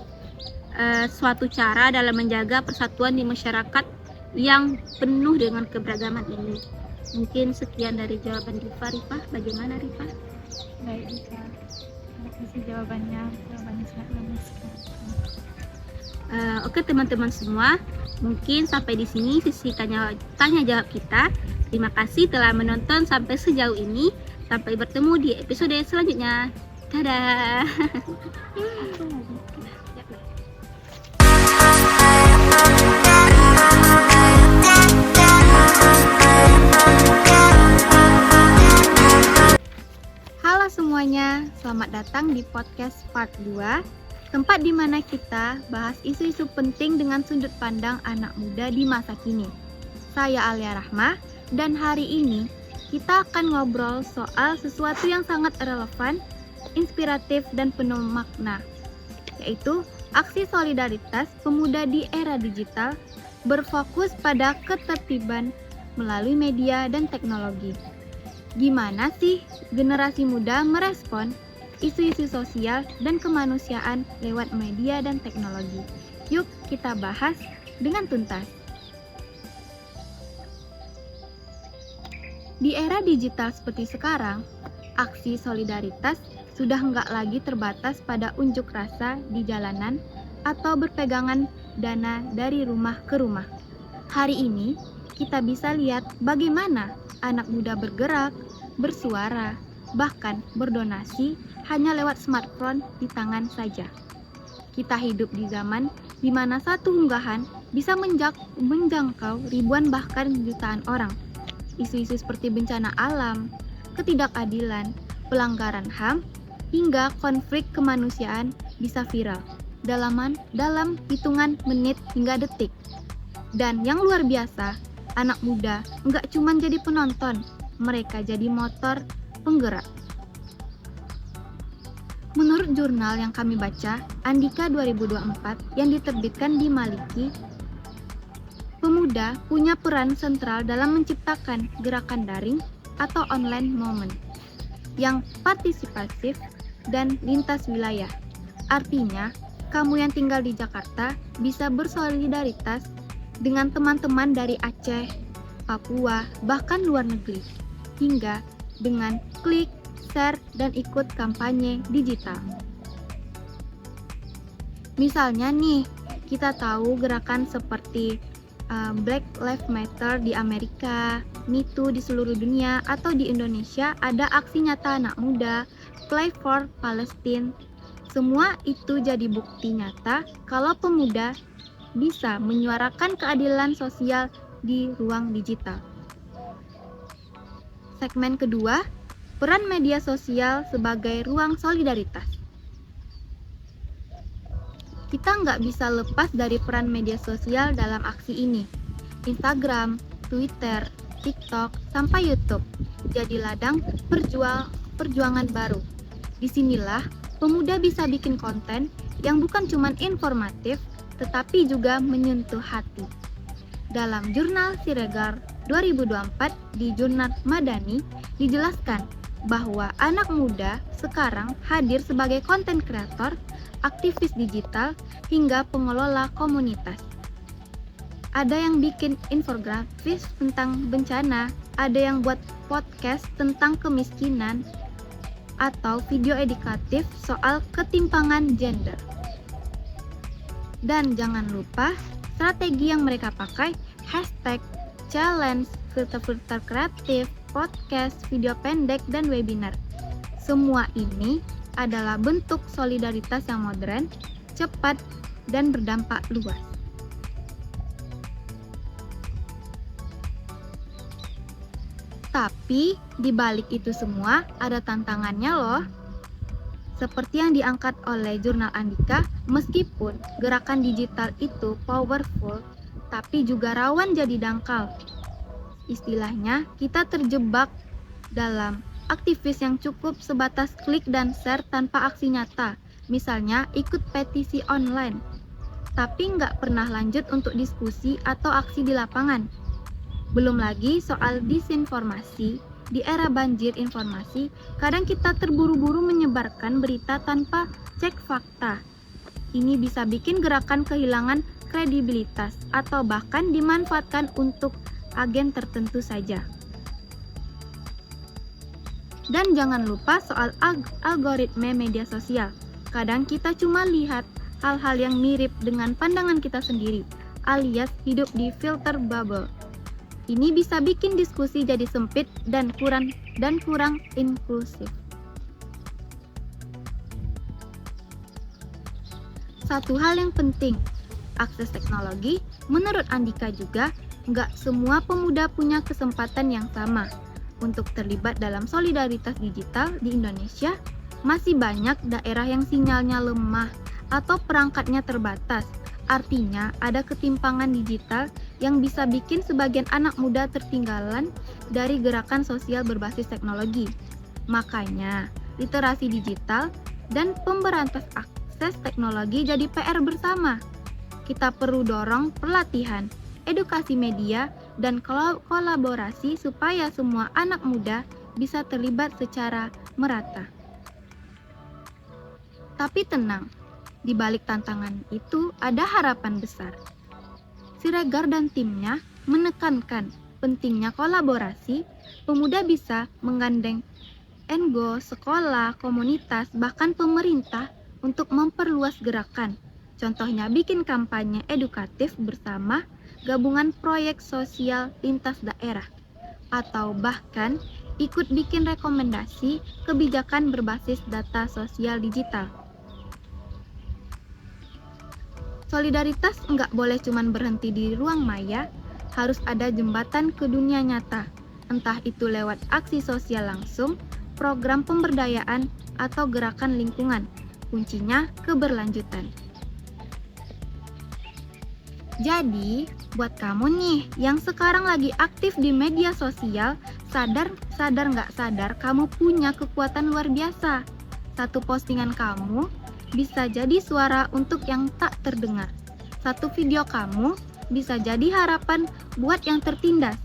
suatu cara dalam menjaga persatuan di masyarakat yang penuh dengan keberagaman ini. Mungkin sekian dari jawaban Rifa. Bagaimana Rifa? Baik, Ica. Terima kasih jawabannya sangat memuaskan. Oke teman-teman semua, mungkin sampai di sini sesi tanya jawab kita. Terima kasih telah menonton sampai sejauh ini. Sampai bertemu di episode selanjutnya. Dadah. Halo semuanya, selamat datang di podcast part 2, tempat di mana kita bahas isu-isu penting dengan sudut pandang anak muda di masa kini. Saya Alia Rahmah, dan hari ini kita akan ngobrol soal sesuatu yang sangat relevan, inspiratif, dan penuh makna, yaitu aksi solidaritas pemuda di era digital berfokus pada ketertiban melalui media dan teknologi. Gimana sih generasi muda merespon isu-isu sosial dan kemanusiaan lewat media dan teknologi? Yuk kita bahas dengan tuntas. Di era digital seperti sekarang, aksi solidaritas sudah nggak lagi terbatas pada unjuk rasa di jalanan atau berpegangan dana dari rumah ke rumah. Hari ini, kita bisa lihat bagaimana anak muda bergerak, bersuara, bahkan berdonasi hanya lewat smartphone di tangan saja. Kita hidup di zaman di mana satu unggahan bisa menjangkau ribuan bahkan jutaan orang. Isu-isu seperti bencana alam, ketidakadilan, pelanggaran HAM, hingga konflik kemanusiaan bisa viral dalam hitungan menit hingga detik. Dan yang luar biasa, anak muda nggak cuma jadi penonton, mereka jadi motor penggerak. Menurut jurnal yang kami baca, Andika 2024 yang diterbitkan di Maliki, pemuda punya peran sentral dalam menciptakan gerakan daring atau online movement yang partisipatif dan lintas wilayah. Artinya, kamu yang tinggal di Jakarta bisa bersolidaritas dengan teman-teman dari Aceh, Papua, bahkan luar negeri, hingga dengan klik, share, dan ikut kampanye digital. Misalnya nih, kita tahu gerakan seperti Black Lives Matter di Amerika, Me Too di seluruh dunia, atau di Indonesia ada aksi nyata anak muda, Play for Palestine. Semua itu jadi bukti nyata kalau pemuda bisa menyuarakan keadilan sosial di ruang digital. Segmen kedua, peran media sosial sebagai ruang solidaritas. Kita nggak bisa lepas dari peran media sosial dalam aksi ini. Instagram, Twitter, TikTok, sampai YouTube jadi ladang perjuangan baru. Disinilah pemuda bisa bikin konten yang bukan cuma informatif, tetapi juga menyentuh hati. Dalam jurnal Siregar 2024 di Jurnal Madani dijelaskan bahwa anak muda sekarang hadir sebagai konten kreator, aktivis digital, hingga pengelola komunitas. Ada yang bikin infografis tentang bencana, ada yang buat podcast tentang kemiskinan, atau video edukatif soal ketimpangan gender. Dan jangan lupa strategi yang mereka pakai, hashtag, challenge, filter-filter kreatif, podcast, video pendek, dan webinar. Semua ini adalah bentuk solidaritas yang modern, cepat, dan berdampak luas. Tapi di balik itu semua ada tantangannya loh. Seperti yang diangkat oleh jurnal Andika, meskipun gerakan digital itu powerful, tapi juga rawan jadi dangkal. Istilahnya, kita terjebak dalam aktivis yang cukup sebatas klik dan share tanpa aksi nyata. Misalnya, ikut petisi online, tapi nggak pernah lanjut untuk diskusi atau aksi di lapangan. Belum lagi soal disinformasi. Di era banjir informasi, kadang kita terburu-buru menyebarkan berita tanpa cek fakta. Ini bisa bikin gerakan kehilangan kredibilitas atau bahkan dimanfaatkan untuk agen tertentu saja. Dan jangan lupa soal algoritma media sosial. Kadang kita cuma lihat hal-hal yang mirip dengan pandangan kita sendiri, alias hidup di filter bubble. Ini bisa bikin diskusi jadi sempit dan kurang inklusif. Satu hal yang penting, akses teknologi, menurut Andika juga, nggak semua pemuda punya kesempatan yang sama untuk terlibat dalam solidaritas digital di Indonesia. Masih banyak daerah yang sinyalnya lemah atau perangkatnya terbatas. Artinya, ada ketimpangan digital yang bisa bikin sebagian anak muda tertinggalan dari gerakan sosial berbasis teknologi. Makanya, literasi digital dan pemberantas akses teknologi jadi PR bersama. Kita perlu dorong pelatihan, edukasi media, dan kolaborasi supaya semua anak muda bisa terlibat secara merata. Tapi tenang, di balik tantangan itu ada harapan besar. Siregar dan timnya menekankan pentingnya kolaborasi. Pemuda bisa menggandeng NGO, sekolah, komunitas, bahkan pemerintah untuk memperluas gerakan. Contohnya bikin kampanye edukatif bersama, gabungan proyek sosial lintas daerah, atau bahkan ikut bikin rekomendasi kebijakan berbasis data sosial digital. Solidaritas nggak boleh cuma berhenti di ruang maya, harus ada jembatan ke dunia nyata, entah itu lewat aksi sosial langsung program pemberdayaan atau gerakan lingkungan. Kuncinya keberlanjutan. Jadi, buat kamu nih yang sekarang lagi aktif di media sosial, sadar nggak sadar kamu punya kekuatan luar biasa. Satu postingan kamu bisa jadi suara untuk yang tak terdengar. Satu video kamu bisa jadi harapan buat yang tertindas.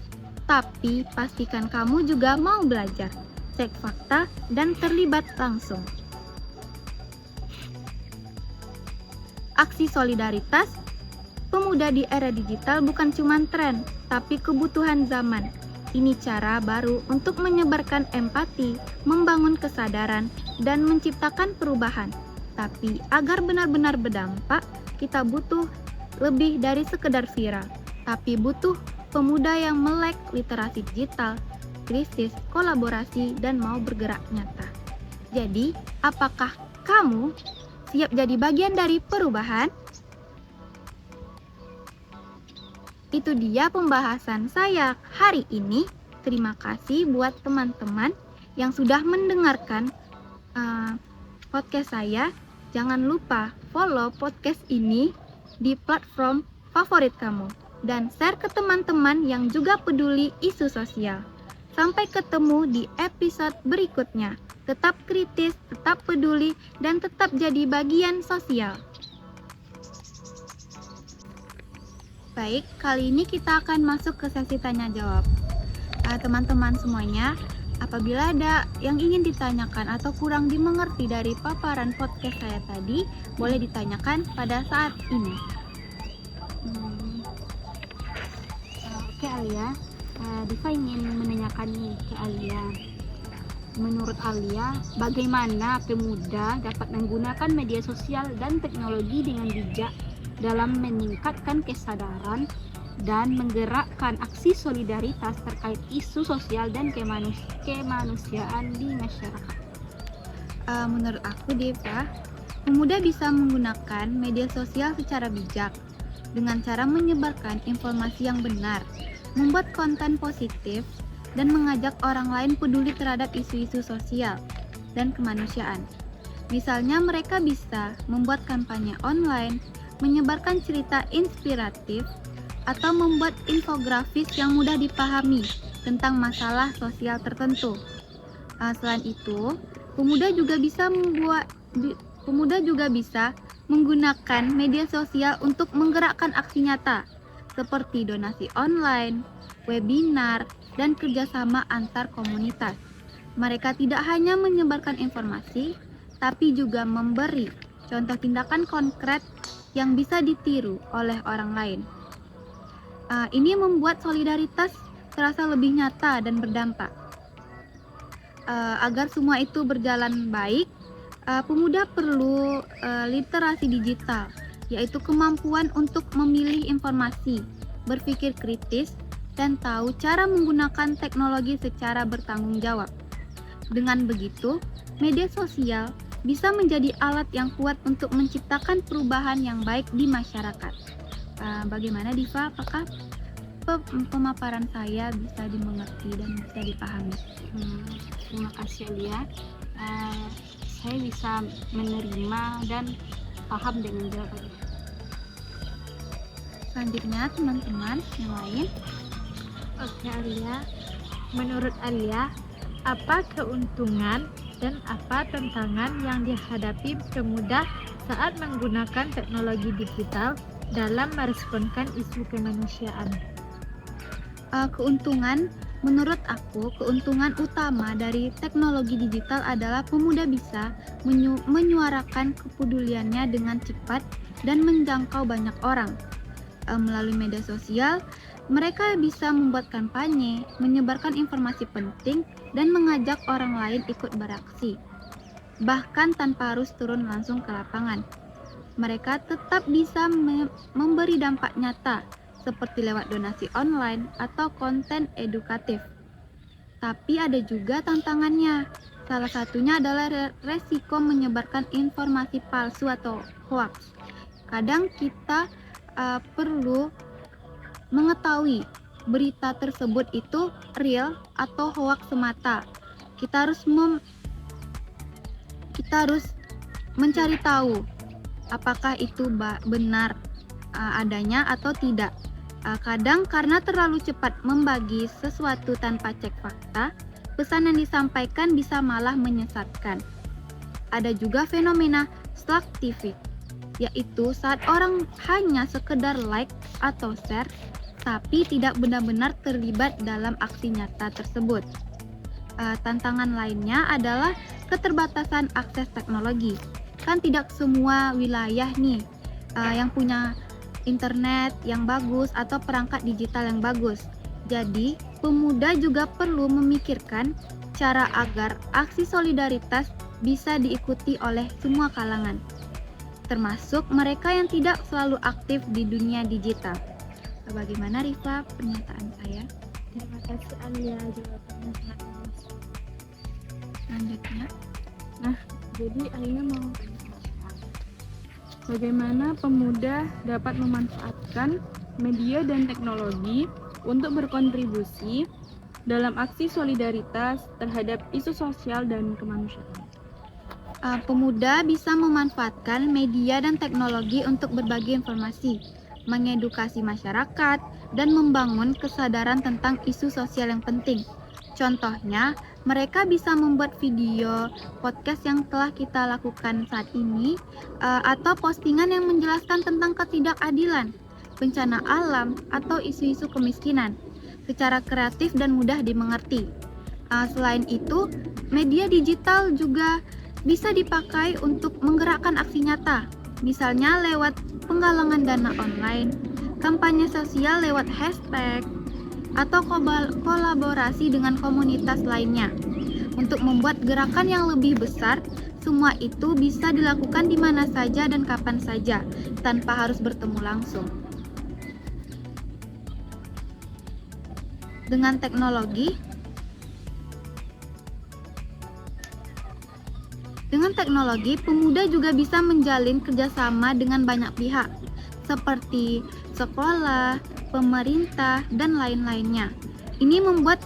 Tapi pastikan kamu juga mau belajar, cek fakta, dan terlibat langsung. Aksi solidaritas pemuda di era digital bukan cuma tren, tapi kebutuhan zaman. Ini cara baru untuk menyebarkan empati, membangun kesadaran, dan menciptakan perubahan. Tapi agar benar-benar berdampak, kita butuh lebih dari sekedar viral. Tapi butuh pemuda yang melek literasi digital, kritis, kolaborasi, dan mau bergerak nyata. Jadi, apakah kamu siap jadi bagian dari perubahan? Itu dia pembahasan saya hari ini. Terima kasih buat teman-teman yang sudah mendengarkan podcast saya. Jangan lupa follow podcast ini di platform favorit kamu dan share ke teman-teman yang juga peduli isu sosial. Sampai ketemu di episode berikutnya. Tetap kritis, tetap peduli, dan tetap jadi bagian sosial. Baik, kali ini kita akan masuk ke sesi tanya jawab. Teman-teman semuanya, apabila ada yang ingin ditanyakan atau kurang dimengerti dari paparan podcast saya tadi, boleh ditanyakan pada saat ini. Oke Alia, Diva ingin menanyakan nih ke Alia. Menurut Alia, bagaimana pemuda dapat menggunakan media sosial dan teknologi dengan bijak dalam meningkatkan kesadaran dan menggerakkan aksi solidaritas terkait isu sosial dan kemanusiaan di masyarakat? Menurut aku, Diva, pemuda bisa menggunakan media sosial secara bijak dengan cara menyebarkan informasi yang benar, membuat konten positif, dan mengajak orang lain peduli terhadap isu-isu sosial dan kemanusiaan. Misalnya, mereka bisa membuat kampanye online, menyebarkan cerita inspiratif, atau membuat infografis yang mudah dipahami tentang masalah sosial tertentu. Selain itu, pemuda juga bisa menggunakan media sosial untuk menggerakkan aksi nyata, seperti donasi online, webinar, dan kerjasama antar komunitas. Mereka tidak hanya menyebarkan informasi, tapi juga memberi contoh tindakan konkret yang bisa ditiru oleh orang lain. Ini membuat solidaritas terasa lebih nyata dan berdampak. Agar semua itu berjalan baik, pemuda perlu literasi digital, yaitu kemampuan untuk memilih informasi, berpikir kritis, dan tahu cara menggunakan teknologi secara bertanggung jawab. Dengan begitu, media sosial bisa menjadi alat yang kuat untuk menciptakan perubahan yang baik di masyarakat. Bagaimana Diva? Apakah pemaparan saya bisa dimengerti dan bisa dipahami? Terima kasih Alia. Saya bisa menerima dan paham dengan jawabannya. Selanjutnya teman-teman yang lain. Oke Alia, menurut Alia, apa keuntungan dan apa tantangan yang dihadapi pemuda saat menggunakan teknologi digital dalam meresponkan isu kemanusiaan? Keuntungan, menurut aku, keuntungan utama dari teknologi digital adalah pemuda bisa menyuarakan kepeduliannya dengan cepat dan menjangkau banyak orang. Melalui media sosial, mereka bisa membuat kampanye, menyebarkan informasi penting, dan mengajak orang lain ikut beraksi. Bahkan tanpa harus turun langsung ke lapangan. Mereka tetap bisa memberi dampak nyata, seperti lewat donasi online atau konten edukatif. Tapi ada juga tantangannya. Salah satunya adalah resiko menyebarkan informasi palsu atau hoax. Kadang kita perlu mengetahui berita tersebut itu real atau hoax semata. kita harus mencari tahu apakah itu benar adanya atau tidak. Kadang karena terlalu cepat membagi sesuatu tanpa cek fakta, pesan yang disampaikan bisa malah menyesatkan. Ada juga fenomena slacktivism, yaitu saat orang hanya sekedar like atau share, tapi tidak benar-benar terlibat dalam aksi nyata tersebut. Tantangan lainnya adalah keterbatasan akses teknologi. Kan tidak semua wilayah nih yang punya internet yang bagus atau perangkat digital yang bagus. Jadi, pemuda juga perlu memikirkan cara agar aksi solidaritas bisa diikuti oleh semua kalangan, termasuk mereka yang tidak selalu aktif di dunia digital. Bagaimana Rifa pernyataan saya? Terima kasih Alia, jawabannya sangat bagus. Selanjutnya, Jadi Alia mau tanya, bagaimana pemuda dapat memanfaatkan media dan teknologi untuk berkontribusi dalam aksi solidaritas terhadap isu sosial dan kemanusiaan? pemuda bisa memanfaatkan media dan teknologi untuk berbagi informasi, mengedukasi masyarakat, dan membangun kesadaran tentang isu sosial yang penting. Contohnya, mereka bisa membuat video, podcast yang telah kita lakukan saat ini, atau postingan yang menjelaskan tentang ketidakadilan, bencana alam, atau isu-isu kemiskinan, secara kreatif dan mudah dimengerti. Selain itu, media digital juga bisa dipakai untuk menggerakkan aksi nyata, misalnya lewat penggalangan dana online, kampanye sosial lewat hashtag, atau kolaborasi dengan komunitas lainnya. Untuk membuat gerakan yang lebih besar, semua itu bisa dilakukan di mana saja dan kapan saja, tanpa harus bertemu langsung. Dengan teknologi, pemuda juga bisa menjalin kerjasama dengan banyak pihak, seperti sekolah, pemerintah, dan lain-lainnya. Ini membuat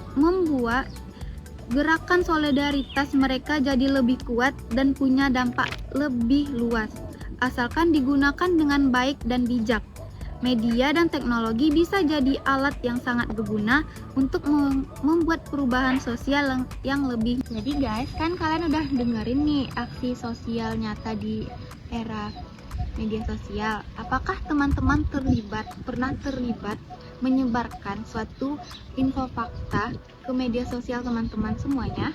gerakan solidaritas mereka jadi lebih kuat dan punya dampak lebih luas, asalkan digunakan dengan baik dan bijak. Media dan teknologi bisa jadi alat yang sangat berguna untuk membuat perubahan sosial yang lebih. Jadi guys, kan kalian udah dengerin nih aksi sosial nyata di era media sosial. Apakah teman-teman pernah terlibat menyebarkan suatu info fakta ke media sosial teman-teman semuanya?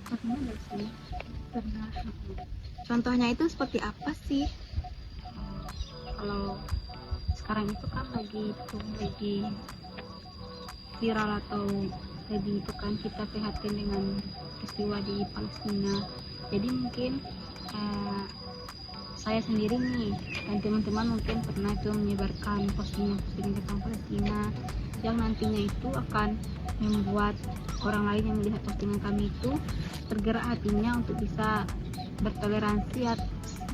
Pernah nggak sih? Pernah. Contohnya itu seperti apa sih? Kalau sekarang itu kan lagi viral atau lagi itu kan kita prihatin dengan peristiwa di Palestina. Jadi mungkin saya sendiri nih dan teman-teman mungkin pernah itu menyebarkan postingan tentang Palestina yang nantinya itu akan membuat orang lain yang melihat postingan kami itu tergerak hatinya untuk bisa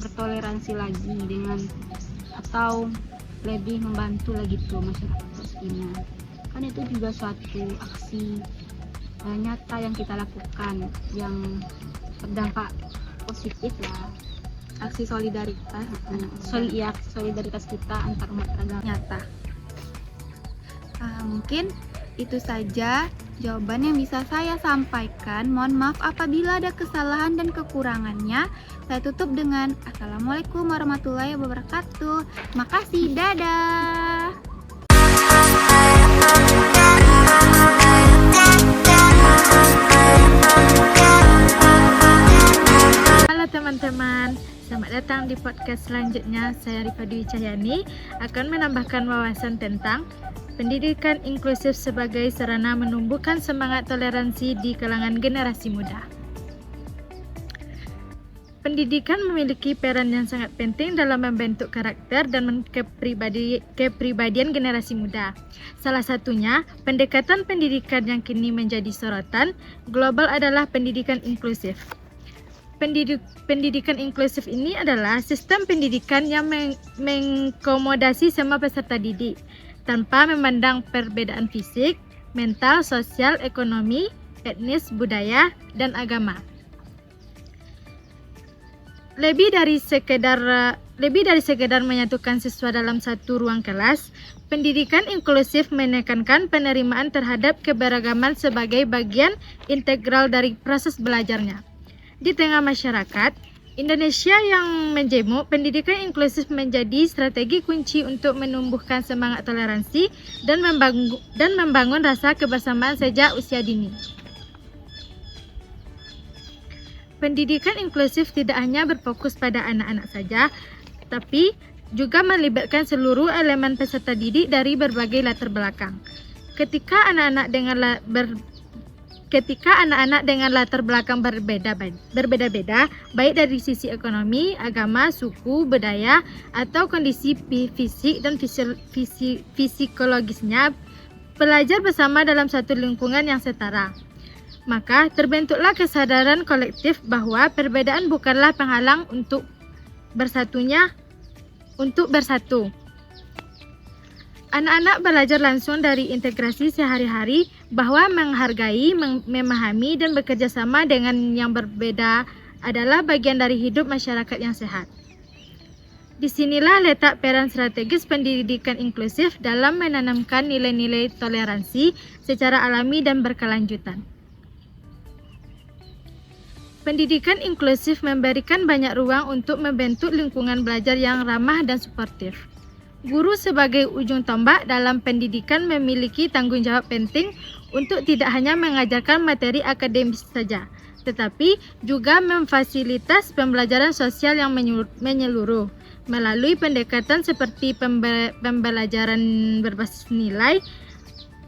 bertoleransi lagi dengan atau lebih membantu lagi tuh masyarakat Palestina. Kan itu juga suatu aksi nyata yang kita lakukan yang berdampak positif lah. Aksi solidaritas, solidaritas kita antar umat beragama nyata. Mungkin itu saja jawaban yang bisa saya sampaikan. Mohon maaf apabila ada kesalahan dan kekurangannya. Saya tutup dengan Assalamualaikum warahmatullahi wabarakatuh. Makasih, dadah. Halo teman-teman, selamat datang di podcast selanjutnya. Saya Rifa Dwi Cahyani akan menambahkan wawasan tentang pendidikan inklusif sebagai sarana menumbuhkan semangat toleransi di kalangan generasi muda. Pendidikan memiliki peran yang sangat penting dalam membentuk karakter dan kepribadian generasi muda. Salah satunya, pendekatan pendidikan yang kini menjadi sorotan global adalah pendidikan inklusif. Pendidikan inklusif ini adalah sistem pendidikan yang mengakomodasi semua peserta didik tanpa memandang perbedaan fisik, mental, sosial, ekonomi, etnis, budaya, dan agama. Lebih dari sekedar menyatukan siswa dalam satu ruang kelas, pendidikan inklusif menekankan penerimaan terhadap keberagaman sebagai bagian integral dari proses belajarnya. Di tengah masyarakat Indonesia yang menjemuk, pendidikan inklusif menjadi strategi kunci untuk menumbuhkan semangat toleransi dan membangun rasa kebersamaan sejak usia dini. Pendidikan inklusif tidak hanya berfokus pada anak-anak saja, tapi juga melibatkan seluruh elemen peserta didik dari berbagai latar belakang. Ketika anak-anak dengan latar belakang berbeda-beda, baik dari sisi ekonomi, agama, suku, budaya, atau kondisi fisik dan psikologisnya, belajar bersama dalam satu lingkungan yang setara. Maka terbentuklah kesadaran kolektif bahwa perbedaan bukanlah penghalang untuk bersatu. Anak-anak belajar langsung dari integrasi sehari-hari bahwa menghargai, memahami, dan bekerja sama dengan yang berbeda adalah bagian dari hidup masyarakat yang sehat. Disinilah letak peran strategis pendidikan inklusif dalam menanamkan nilai-nilai toleransi secara alami dan berkelanjutan. Pendidikan inklusif memberikan banyak ruang untuk membentuk lingkungan belajar yang ramah dan suportif. Guru sebagai ujung tombak dalam pendidikan memiliki tanggung jawab penting untuk tidak hanya mengajarkan materi akademis saja, tetapi juga memfasilitas pembelajaran sosial yang menyeluruh melalui pendekatan seperti pembelajaran berbasis nilai,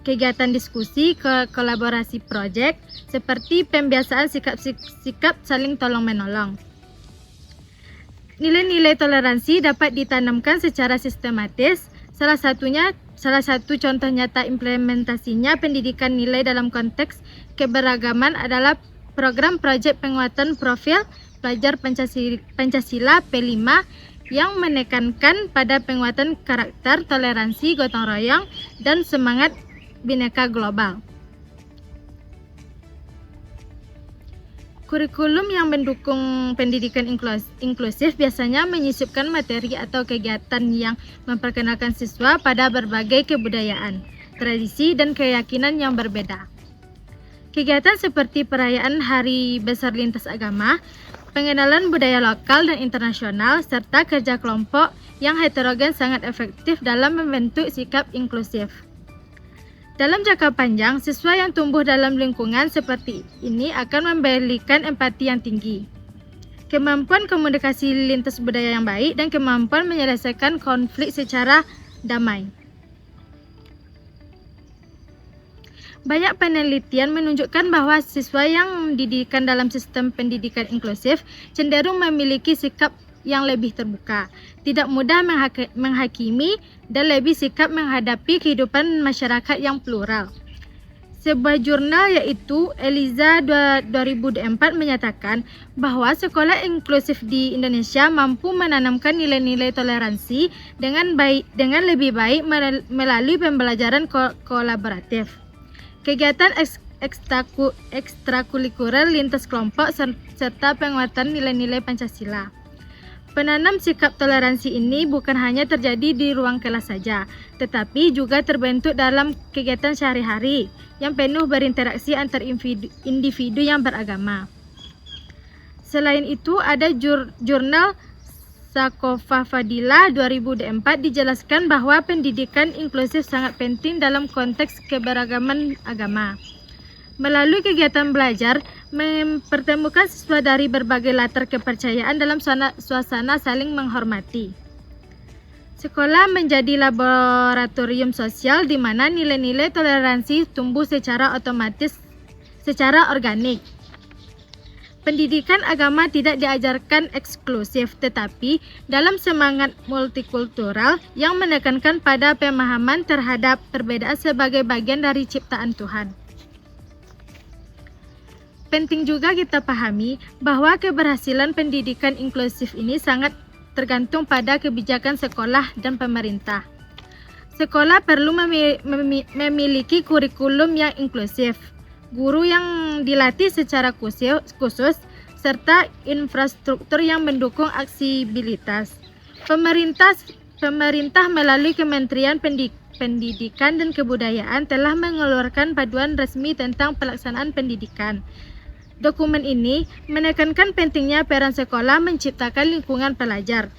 kegiatan diskusi, kolaborasi proyek, seperti pembiasaan sikap saling tolong-menolong. Nilai-nilai toleransi dapat ditanamkan secara sistematis. Salah satu contoh nyata implementasinya pendidikan nilai dalam konteks keberagaman adalah program proyek penguatan profil pelajar Pancasila P5 yang menekankan pada penguatan karakter, toleransi, gotong royong, dan semangat Bhinneka Global. Kurikulum yang mendukung pendidikan inklusif biasanya menyisipkan materi atau kegiatan yang memperkenalkan siswa pada berbagai kebudayaan, tradisi, dan keyakinan yang berbeda. Kegiatan seperti perayaan Hari Besar Lintas Agama, pengenalan budaya lokal dan internasional, serta kerja kelompok yang heterogen sangat efektif dalam membentuk sikap inklusif. Dalam jangka panjang, siswa yang tumbuh dalam lingkungan seperti ini akan memiliki empati yang tinggi, kemampuan komunikasi lintas budaya yang baik, dan kemampuan menyelesaikan konflik secara damai. Banyak penelitian menunjukkan bahwa siswa yang dididik dalam sistem pendidikan inklusif cenderung memiliki sikap yang lebih terbuka, tidak mudah menghakimi, dan lebih sikap menghadapi kehidupan masyarakat yang plural. Sebuah jurnal yaitu Eliza 2004 menyatakan bahwa sekolah inklusif di Indonesia mampu menanamkan nilai-nilai toleransi dengan lebih baik melalui pembelajaran kolaboratif, kegiatan ekstrakurikuler lintas kelompok, serta penguatan nilai-nilai Pancasila. Penanam sikap toleransi ini bukan hanya terjadi di ruang kelas saja, tetapi juga terbentuk dalam kegiatan sehari-hari yang penuh berinteraksi antar individu yang beragama. Selain itu, ada jurnal Sakofa Fadila 2004 dijelaskan bahwa pendidikan inklusif sangat penting dalam konteks keberagaman agama. Melalui kegiatan belajar, mempertemukan siswa dari berbagai latar kepercayaan dalam suasana saling menghormati. Sekolah menjadi laboratorium sosial di mana nilai-nilai toleransi tumbuh secara otomatis, secara organik. Pendidikan agama tidak diajarkan eksklusif, tetapi dalam semangat multikultural yang menekankan pada pemahaman terhadap perbedaan sebagai bagian dari ciptaan Tuhan. Penting juga kita pahami bahwa keberhasilan pendidikan inklusif ini sangat tergantung pada kebijakan sekolah dan pemerintah. Sekolah perlu memiliki kurikulum yang inklusif, guru yang dilatih secara khusus serta infrastruktur yang mendukung aksesibilitas. Pemerintah melalui Kementerian Pendidikan dan Kebudayaan telah mengeluarkan panduan resmi tentang pelaksanaan pendidikan. Dokumen ini menekankan pentingnya peran sekolah menciptakan lingkungan pelajar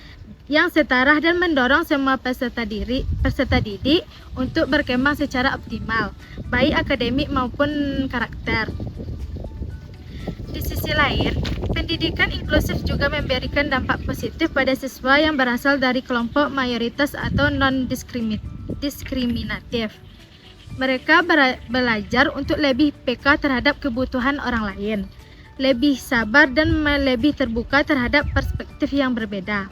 yang setara dan mendorong semua peserta didik untuk berkembang secara optimal, baik akademik maupun karakter. Di sisi lain, pendidikan inklusif juga memberikan dampak positif pada siswa yang berasal dari kelompok mayoritas atau non-diskriminatif. Mereka belajar untuk lebih peka terhadap kebutuhan orang lain, lebih sabar dan lebih terbuka terhadap perspektif yang berbeda.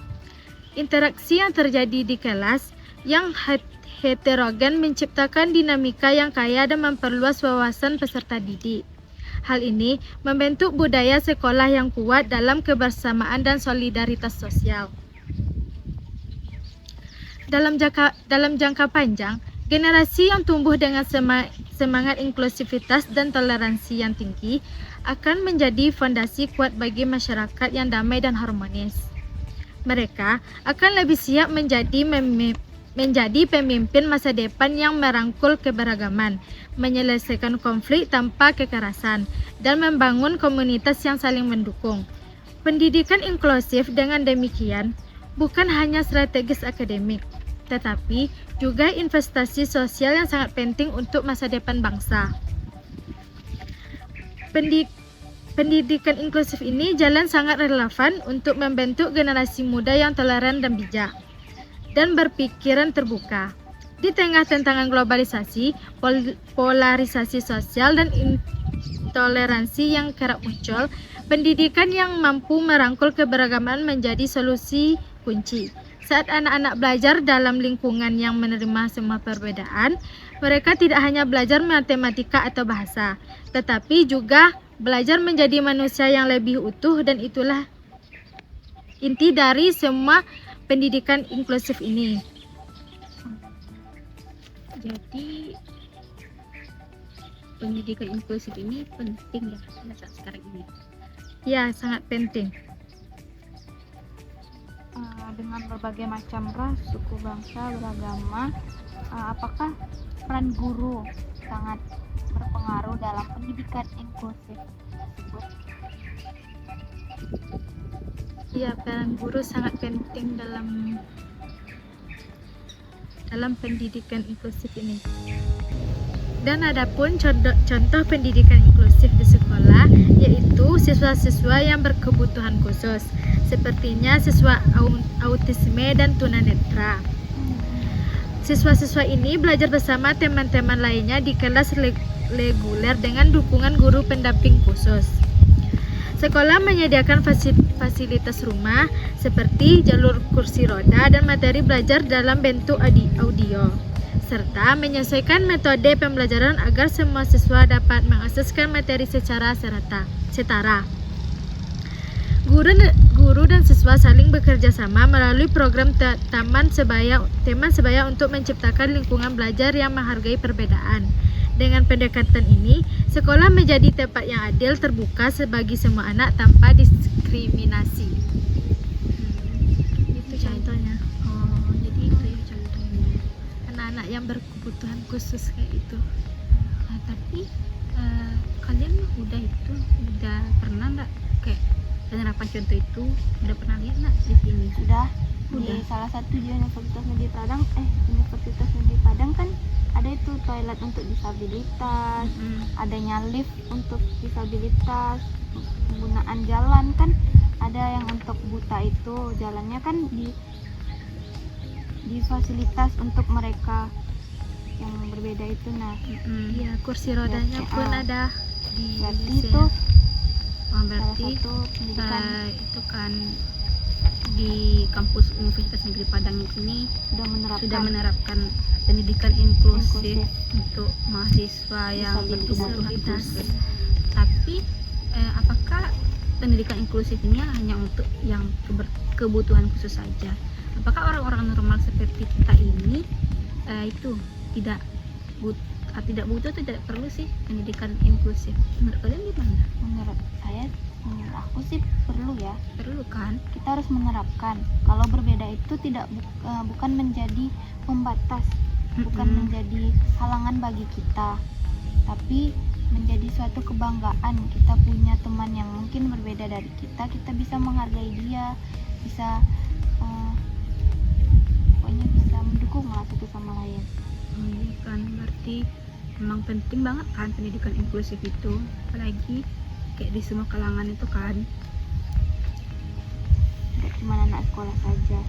Interaksi yang terjadi di kelas yang heterogen menciptakan dinamika yang kaya dan memperluas wawasan peserta didik. Hal ini membentuk budaya sekolah yang kuat dalam kebersamaan dan solidaritas sosial. Dalam jangka panjang, generasi yang tumbuh dengan semangat inklusivitas dan toleransi yang tinggi akan menjadi fondasi kuat bagi masyarakat yang damai dan harmonis. Mereka akan lebih siap menjadi pemimpin masa depan yang merangkul keberagaman, menyelesaikan konflik tanpa kekerasan, dan membangun komunitas yang saling mendukung. Pendidikan inklusif dengan demikian bukan hanya strategis akademik, tetapi juga investasi sosial yang sangat penting untuk masa depan bangsa. Pendidikan inklusif ini jalan sangat relevan untuk membentuk generasi muda yang toleran dan bijak, dan berpikiran terbuka. Di tengah tantangan globalisasi, polarisasi sosial, dan intoleransi yang kerap muncul, pendidikan yang mampu merangkul keberagaman menjadi solusi kunci. Saat anak-anak belajar dalam lingkungan yang menerima semua perbedaan, mereka tidak hanya belajar matematika atau bahasa, tetapi juga belajar menjadi manusia yang lebih utuh, dan itulah inti dari semua pendidikan inklusif ini. Jadi pendidikan inklusif ini penting ya saat sekarang ini. Ya, sangat penting. Dengan berbagai macam ras, suku, bangsa, beragama, apakah peran guru sangat berpengaruh dalam pendidikan inklusif tersebut? Ya, peran guru sangat penting dalam pendidikan inklusif ini. Dan adapun contoh pendidikan inklusif di sekolah yaitu siswa-siswa yang berkebutuhan khusus, sepertinya siswa autisme dan tunanetra. Siswa-siswa ini belajar bersama teman-teman lainnya di kelas reguler dengan dukungan guru pendamping khusus. Sekolah menyediakan fasilitas rumah seperti jalur kursi roda dan materi belajar dalam bentuk audio, serta menyesuaikan metode pembelajaran agar semua siswa dapat mengakseskan materi secara setara. Guru dan siswa saling bekerja sama melalui program teman sebaya untuk menciptakan lingkungan belajar yang menghargai perbedaan. Dengan pendekatan ini, sekolah menjadi tempat yang adil, terbuka bagi semua anak tanpa diskriminasi. Itu contohnya. Jadi itu ya contohnya. Anak-anak yang berkebutuhan khusus kayak itu. Tapi kalian udah pernah nggak kayak penerapan contoh itu? Udah pernah lihat nggak di sini? Sudah. Di salah satu di Universitas Negeri Padang kan ada itu toilet untuk disabilitas, adanya lift untuk disabilitas, penggunaan jalan kan ada yang untuk buta itu jalannya kan di fasilitas untuk mereka yang berbeda itu. Nah, Iya, kursi rodanya pun ada di berarti sini. itu Berarti salah satu pendidikan itu kan di kampus Universitas Negeri Padang ini sudah menerapkan pendidikan inklusif untuk mahasiswa yang berkebutuhan khusus. Tapi apakah pendidikan inklusif ini hanya untuk yang kebutuhan khusus saja? Apakah orang-orang normal seperti kita ini itu tidak tidak butuh atau tidak perlu sih pendidikan inklusif? Menurut kalian gimana? Menurut aku sih perlu ya. Perlu kan? Kita harus menerapkan kalau berbeda itu bukan menjadi pembatas, bukan menjadi halangan bagi kita, tapi menjadi suatu kebanggaan. Kita punya teman yang mungkin berbeda dari kita bisa menghargai dia, bisa pokoknya bisa mendukung lah satu sama lain. Iya kan, berarti memang penting banget kan pendidikan inklusif itu, apalagi kayak di semua kalangan itu kan. Tidak cuma anak sekolah saja.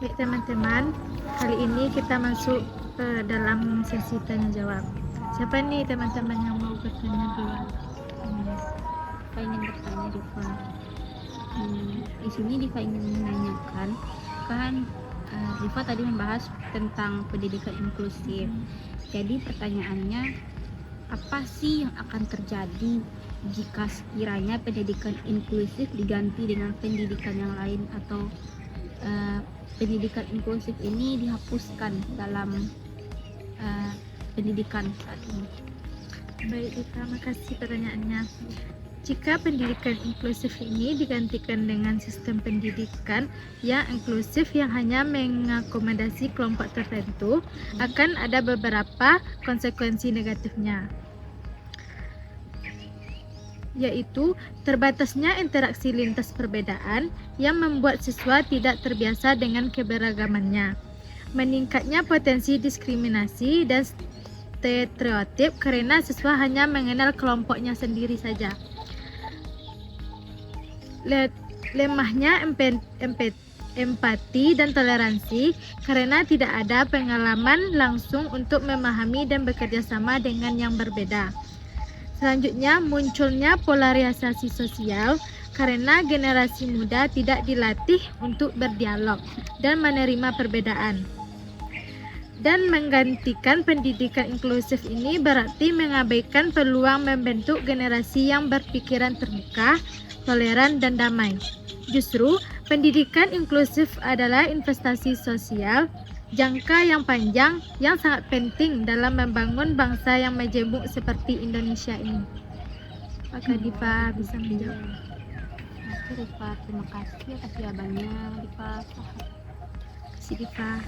Baik teman-teman, kali ini kita masuk dalam sesi tanya jawab. Siapa nih teman-teman yang mau bertanya dulu? Diva ingin bertanya, Diva. Di sini Diva ingin menanyakan kan, Diva tadi membahas tentang pendidikan inklusif. Jadi pertanyaannya, apa sih yang akan terjadi jika sekiranya pendidikan inklusif diganti dengan pendidikan yang lain, atau pendidikan inklusif ini dihapuskan dalam pendidikan saat ini? Baik Diva, makasih pertanyaannya. Jika pendidikan inklusif ini digantikan dengan sistem pendidikan yang inklusif yang hanya mengakomodasi kelompok tertentu, akan ada beberapa konsekuensi negatifnya, yaitu terbatasnya interaksi lintas perbedaan yang membuat siswa tidak terbiasa dengan keberagamannya, meningkatnya potensi diskriminasi dan stereotip karena siswa hanya mengenal kelompoknya sendiri saja, lemahnya empati dan toleransi karena tidak ada pengalaman langsung untuk memahami dan bekerja sama dengan yang berbeda. Selanjutnya, munculnya polarisasi sosial karena generasi muda tidak dilatih untuk berdialog dan menerima perbedaan. Dan menggantikan pendidikan inklusif ini berarti mengabaikan peluang membentuk generasi yang berpikiran terbuka, toleran, dan damai. Justru, pendidikan inklusif adalah investasi sosial jangka yang panjang yang sangat penting dalam membangun bangsa yang majemuk seperti Indonesia ini. Apakah Diva bisa menjawab? Oke Diva, terima kasih atas jawabannya Diva. Si Diva.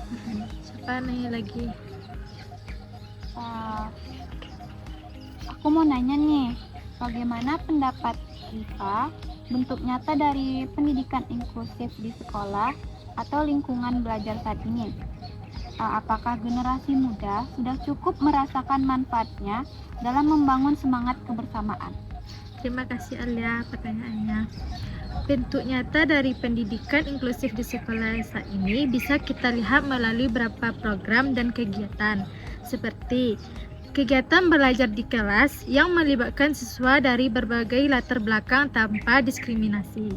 Siapa nanya lagi? Aku mau nanya nih, bagaimana pendapat Diva bentuk nyata dari pendidikan inklusif di sekolah atau lingkungan belajar saat ini? Apakah generasi muda sudah cukup merasakan manfaatnya dalam membangun semangat kebersamaan? Terima kasih Alia pertanyaannya. Bentuk nyata dari pendidikan inklusif di sekolah saat ini bisa kita lihat melalui beberapa program dan kegiatan, seperti kegiatan belajar di kelas yang melibatkan siswa dari berbagai latar belakang tanpa diskriminasi.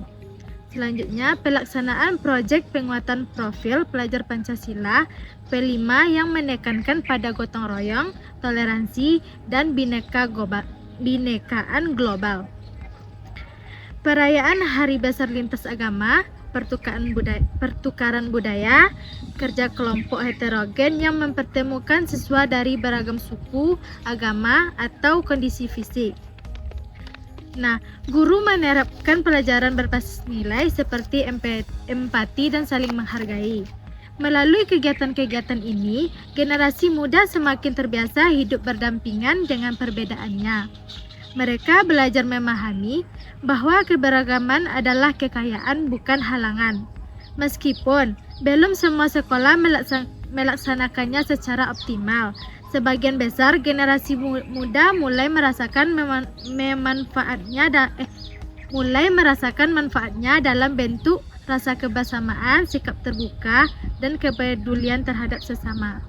Selanjutnya, pelaksanaan proyek penguatan profil pelajar Pancasila P5 yang menekankan pada gotong royong, toleransi, dan binekaan global. Perayaan Hari Besar Lintas Agama, pertukaran budaya, kerja kelompok heterogen yang mempertemukan siswa dari beragam suku, agama, atau kondisi fisik. Nah, guru menerapkan pelajaran berbasis nilai seperti empati dan saling menghargai. Melalui kegiatan-kegiatan ini, generasi muda semakin terbiasa hidup berdampingan dengan perbedaannya. Mereka belajar memahami bahwa keberagaman adalah kekayaan, bukan halangan. Meskipun belum semua sekolah melaksanakannya secara optimal, sebagian besar generasi muda mulai merasakan manfaatnya dalam bentuk rasa kebersamaan, sikap terbuka, dan kepedulian terhadap sesama.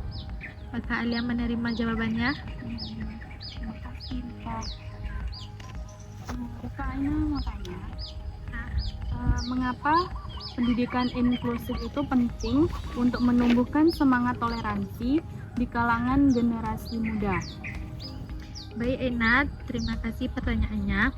Maka Alia menerima jawabannya. Terima kasih Kak. Kak Aina mau tanya, mengapa pendidikan inklusif itu penting untuk menumbuhkan semangat toleransi di kalangan generasi muda? Baik Aina, terima kasih pertanyaannya.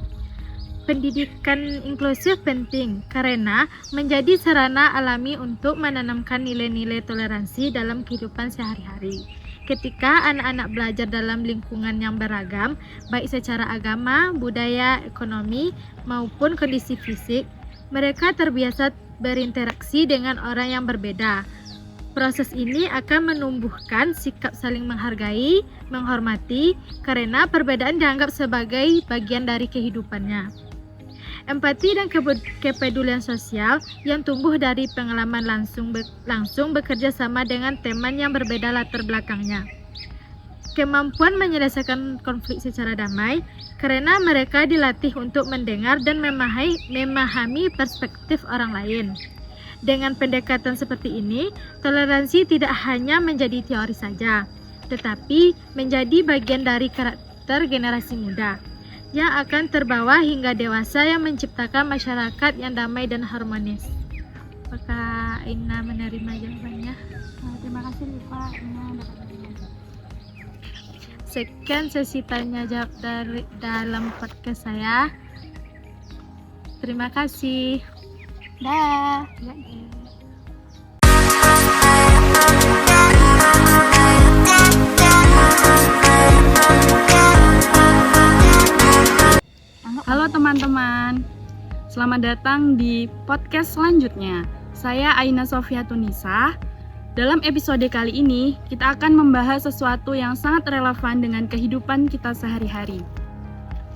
pendidikan inklusif penting karena menjadi sarana alami untuk menanamkan nilai-nilai toleransi dalam kehidupan sehari-hari. Ketika anak-anak belajar dalam lingkungan yang beragam, baik secara agama, budaya, ekonomi, maupun kondisi fisik, mereka terbiasa berinteraksi dengan orang yang berbeda. Proses ini akan menumbuhkan sikap saling menghargai, menghormati, karena perbedaan dianggap sebagai bagian dari kehidupannya. Empati dan kepedulian sosial yang tumbuh dari pengalaman langsung bekerja sama dengan teman yang berbeda latar belakangnya. Kemampuan menyelesaikan konflik secara damai karena mereka dilatih untuk mendengar dan memahami perspektif orang lain. Dengan pendekatan seperti ini, toleransi tidak hanya menjadi teori saja, tetapi menjadi bagian dari karakter generasi muda yang akan terbawa hingga dewasa yang menciptakan masyarakat yang damai dan harmonis. Apakah Ina menerima jawabannya? Terima kasih Liva, Ina dapat menjawab. Sekian sesi tanya jawab dalam podcast saya. Terima kasih. Dah. Halo teman-teman, selamat datang di podcast selanjutnya. Saya Aina Sofia Tunisa. Dalam episode kali ini, kita akan membahas sesuatu yang sangat relevan dengan kehidupan kita sehari-hari.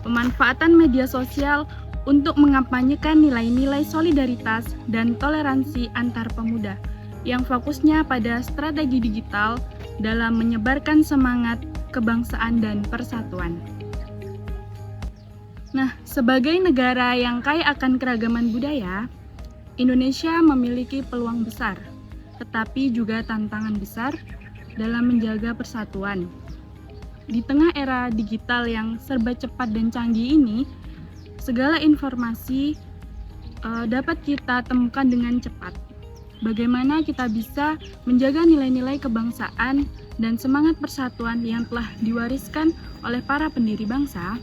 Pemanfaatan media sosial untuk mengampanyekan nilai-nilai solidaritas dan toleransi antar pemuda, yang fokusnya pada strategi digital dalam menyebarkan semangat kebangsaan dan persatuan. Nah, sebagai negara yang kaya akan keragaman budaya, Indonesia memiliki peluang besar, tetapi juga tantangan besar dalam menjaga persatuan. Di tengah era digital yang serba cepat dan canggih ini, segala informasi dapat kita temukan dengan cepat. Bagaimana kita bisa menjaga nilai-nilai kebangsaan dan semangat persatuan yang telah diwariskan oleh para pendiri bangsa?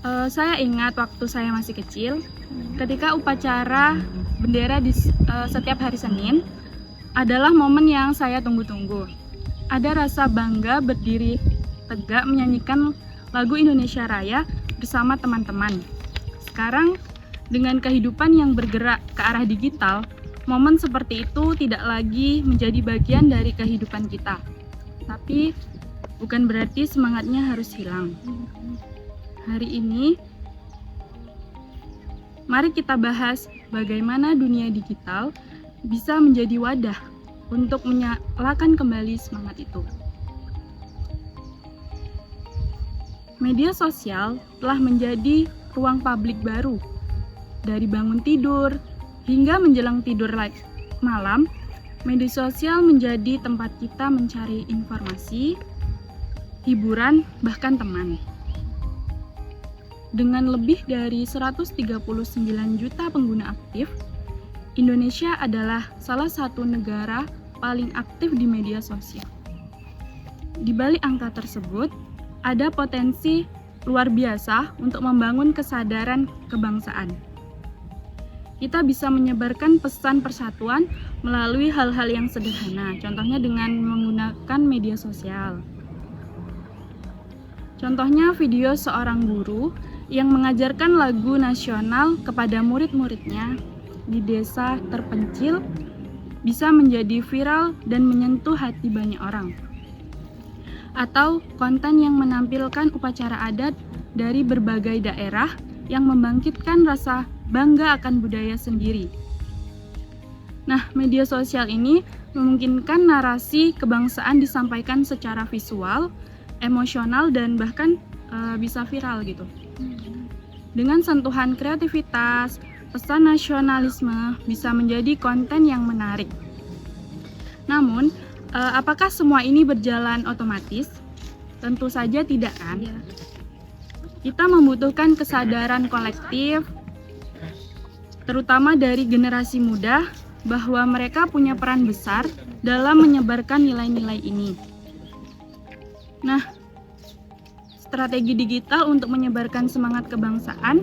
Saya ingat waktu saya masih kecil, ketika upacara bendera di setiap hari Senin adalah momen yang saya tunggu-tunggu. Ada rasa bangga berdiri tegak menyanyikan lagu Indonesia Raya bersama teman-teman. Sekarang, dengan kehidupan yang bergerak ke arah digital, momen seperti itu tidak lagi menjadi bagian dari kehidupan kita. Tapi, bukan berarti semangatnya harus hilang. Hari ini, mari kita bahas bagaimana dunia digital bisa menjadi wadah untuk menyalakan kembali semangat itu. Media sosial telah menjadi ruang publik baru. Dari bangun tidur hingga menjelang tidur malam, media sosial menjadi tempat kita mencari informasi, hiburan, bahkan teman. Dengan lebih dari 139 juta pengguna aktif, Indonesia adalah salah satu negara paling aktif di media sosial. Di balik angka tersebut, ada potensi luar biasa untuk membangun kesadaran kebangsaan. Kita bisa menyebarkan pesan persatuan melalui hal-hal yang sederhana, contohnya dengan menggunakan media sosial. Contohnya video seorang guru yang mengajarkan lagu nasional kepada murid-muridnya di desa terpencil bisa menjadi viral dan menyentuh hati banyak orang. Atau konten yang menampilkan upacara adat dari berbagai daerah yang membangkitkan rasa bangga akan budaya sendiri. Nah, media sosial ini memungkinkan narasi kebangsaan disampaikan secara visual, emosional, dan bahkan bisa viral gitu. Dengan sentuhan kreativitas, pesan nasionalisme bisa menjadi konten yang menarik. Namun, apakah semua ini berjalan otomatis? Tentu saja tidak, kan? Kita membutuhkan kesadaran kolektif, terutama dari generasi muda, bahwa mereka punya peran besar dalam menyebarkan nilai-nilai ini. Nah, strategi digital untuk menyebarkan semangat kebangsaan.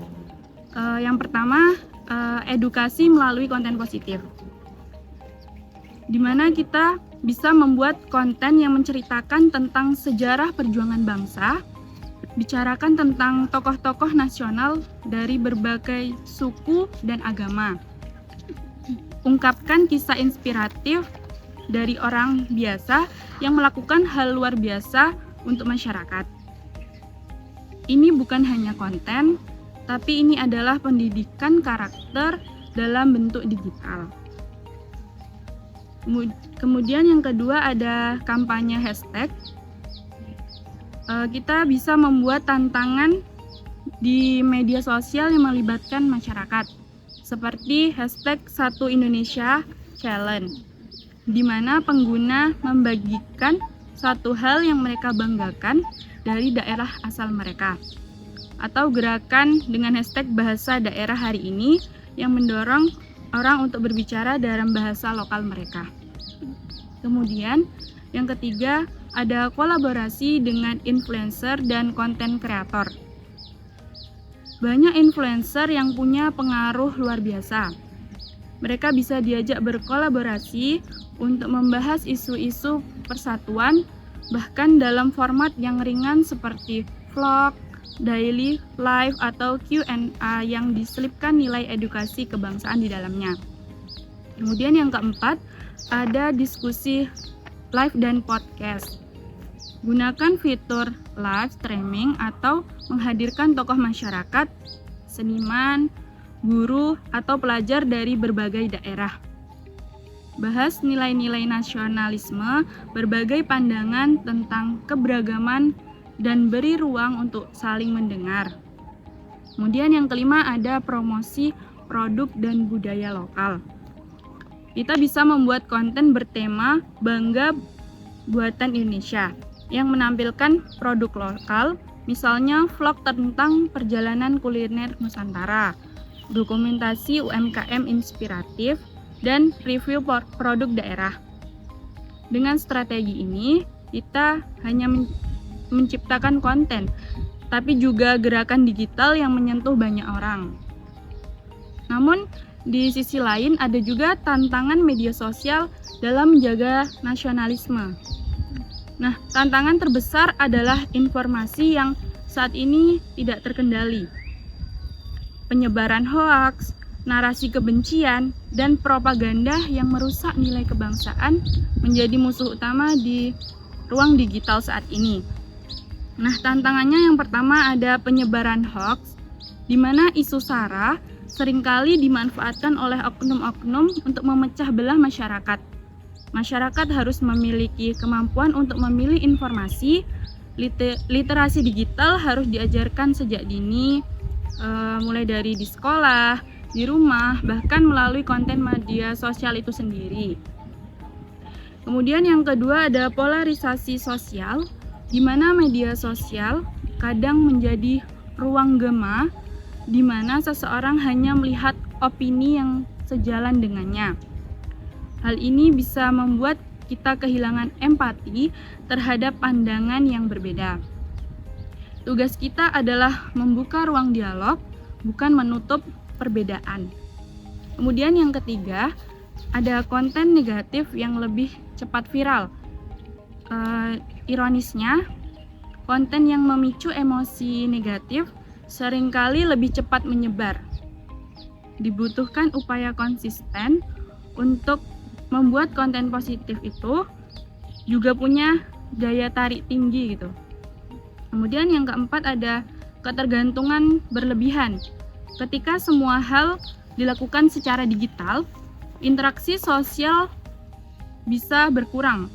Yang pertama, edukasi melalui konten positif, di mana kita bisa membuat konten yang menceritakan tentang sejarah perjuangan bangsa, bicarakan tentang tokoh-tokoh nasional dari berbagai suku dan agama, ungkapkan kisah inspiratif dari orang biasa yang melakukan hal luar biasa untuk masyarakat. Ini bukan hanya konten, tapi ini adalah pendidikan karakter dalam bentuk digital. Kemudian yang kedua ada kampanye hashtag. Kita bisa membuat tantangan di media sosial yang melibatkan masyarakat, seperti hashtag 1 Indonesia Challenge, di mana pengguna membagikan satu hal yang mereka banggakan dari daerah asal mereka, atau gerakan dengan hashtag bahasa daerah hari ini yang mendorong orang untuk berbicara dalam bahasa lokal mereka. Kemudian yang ketiga ada kolaborasi dengan influencer dan konten kreator. Banyak influencer yang punya pengaruh luar biasa. Mereka bisa diajak berkolaborasi untuk membahas isu-isu persatuan, bahkan dalam format yang ringan seperti vlog, daily, live, atau Q&A yang diselipkan nilai edukasi kebangsaan di dalamnya. Kemudian yang keempat, ada diskusi live dan podcast. Gunakan fitur live streaming atau menghadirkan tokoh masyarakat, seniman, guru, atau pelajar dari berbagai daerah. Bahas nilai-nilai nasionalisme, berbagai pandangan tentang keberagaman, dan beri ruang untuk saling mendengar. Kemudian yang kelima ada promosi produk dan budaya lokal. Kita bisa membuat konten bertema Bangga Buatan Indonesia yang menampilkan produk lokal, misalnya vlog tentang perjalanan kuliner Nusantara, dokumentasi UMKM inspiratif, dan review produk daerah. Dengan strategi ini, kita hanya menciptakan konten, tapi juga gerakan digital yang menyentuh banyak orang. Namun, di sisi lain ada juga tantangan media sosial dalam menjaga nasionalisme. Nah, tantangan terbesar adalah informasi yang saat ini tidak terkendali. Penyebaran hoaks, narasi kebencian, dan propaganda yang merusak nilai kebangsaan menjadi musuh utama di ruang digital saat ini. Nah, tantangannya yang pertama ada penyebaran hoaks, di mana isu SARA seringkali dimanfaatkan oleh oknum-oknum untuk memecah belah masyarakat. Masyarakat harus memiliki kemampuan untuk memilih informasi. Literasi digital harus diajarkan sejak dini, mulai dari di sekolah, di rumah, bahkan melalui konten media sosial itu sendiri. Kemudian yang kedua ada polarisasi sosial, di mana media sosial kadang menjadi ruang gema, di mana seseorang hanya melihat opini yang sejalan dengannya. Hal ini bisa membuat kita kehilangan empati terhadap pandangan yang berbeda. Tugas kita adalah membuka ruang dialog, bukan menutup perbedaan. Kemudian yang ketiga, ada konten negatif yang lebih cepat viral. Ironisnya, konten yang memicu emosi negatif seringkali lebih cepat menyebar. Dibutuhkan upaya konsisten untuk membuat konten positif itu juga punya daya tarik tinggi gitu. Kemudian yang keempat ada ketergantungan berlebihan. Ketika semua hal dilakukan secara digital, interaksi sosial bisa berkurang.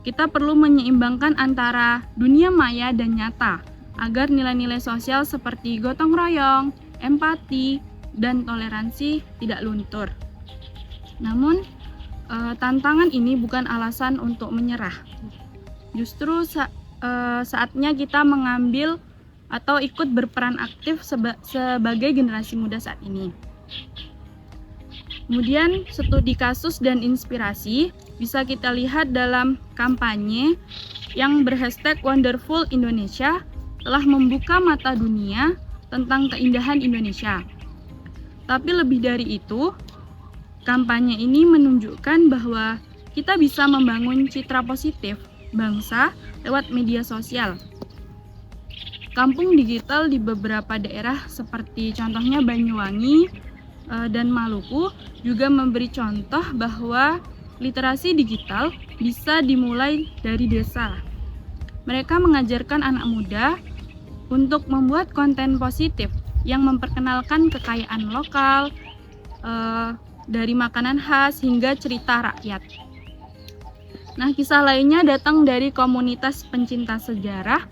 Kita perlu menyeimbangkan antara dunia maya dan nyata agar nilai-nilai sosial seperti gotong royong, empati, dan toleransi tidak luntur. Namun, tantangan ini bukan alasan untuk menyerah. Justru saatnya kita mengambil atau ikut berperan aktif sebagai generasi muda saat ini. Kemudian studi kasus dan inspirasi bisa kita lihat dalam kampanye yang berhashtag Wonderful Indonesia telah membuka mata dunia tentang keindahan Indonesia. Tapi lebih dari itu, kampanye ini menunjukkan bahwa kita bisa membangun citra positif bangsa lewat media sosial. Kampung digital di beberapa daerah seperti contohnya Banyuwangi dan Maluku juga memberi contoh bahwa literasi digital bisa dimulai dari desa. Mereka mengajarkan anak muda untuk membuat konten positif yang memperkenalkan kekayaan lokal, dari makanan khas hingga cerita rakyat. Nah, kisah lainnya datang dari komunitas pencinta sejarah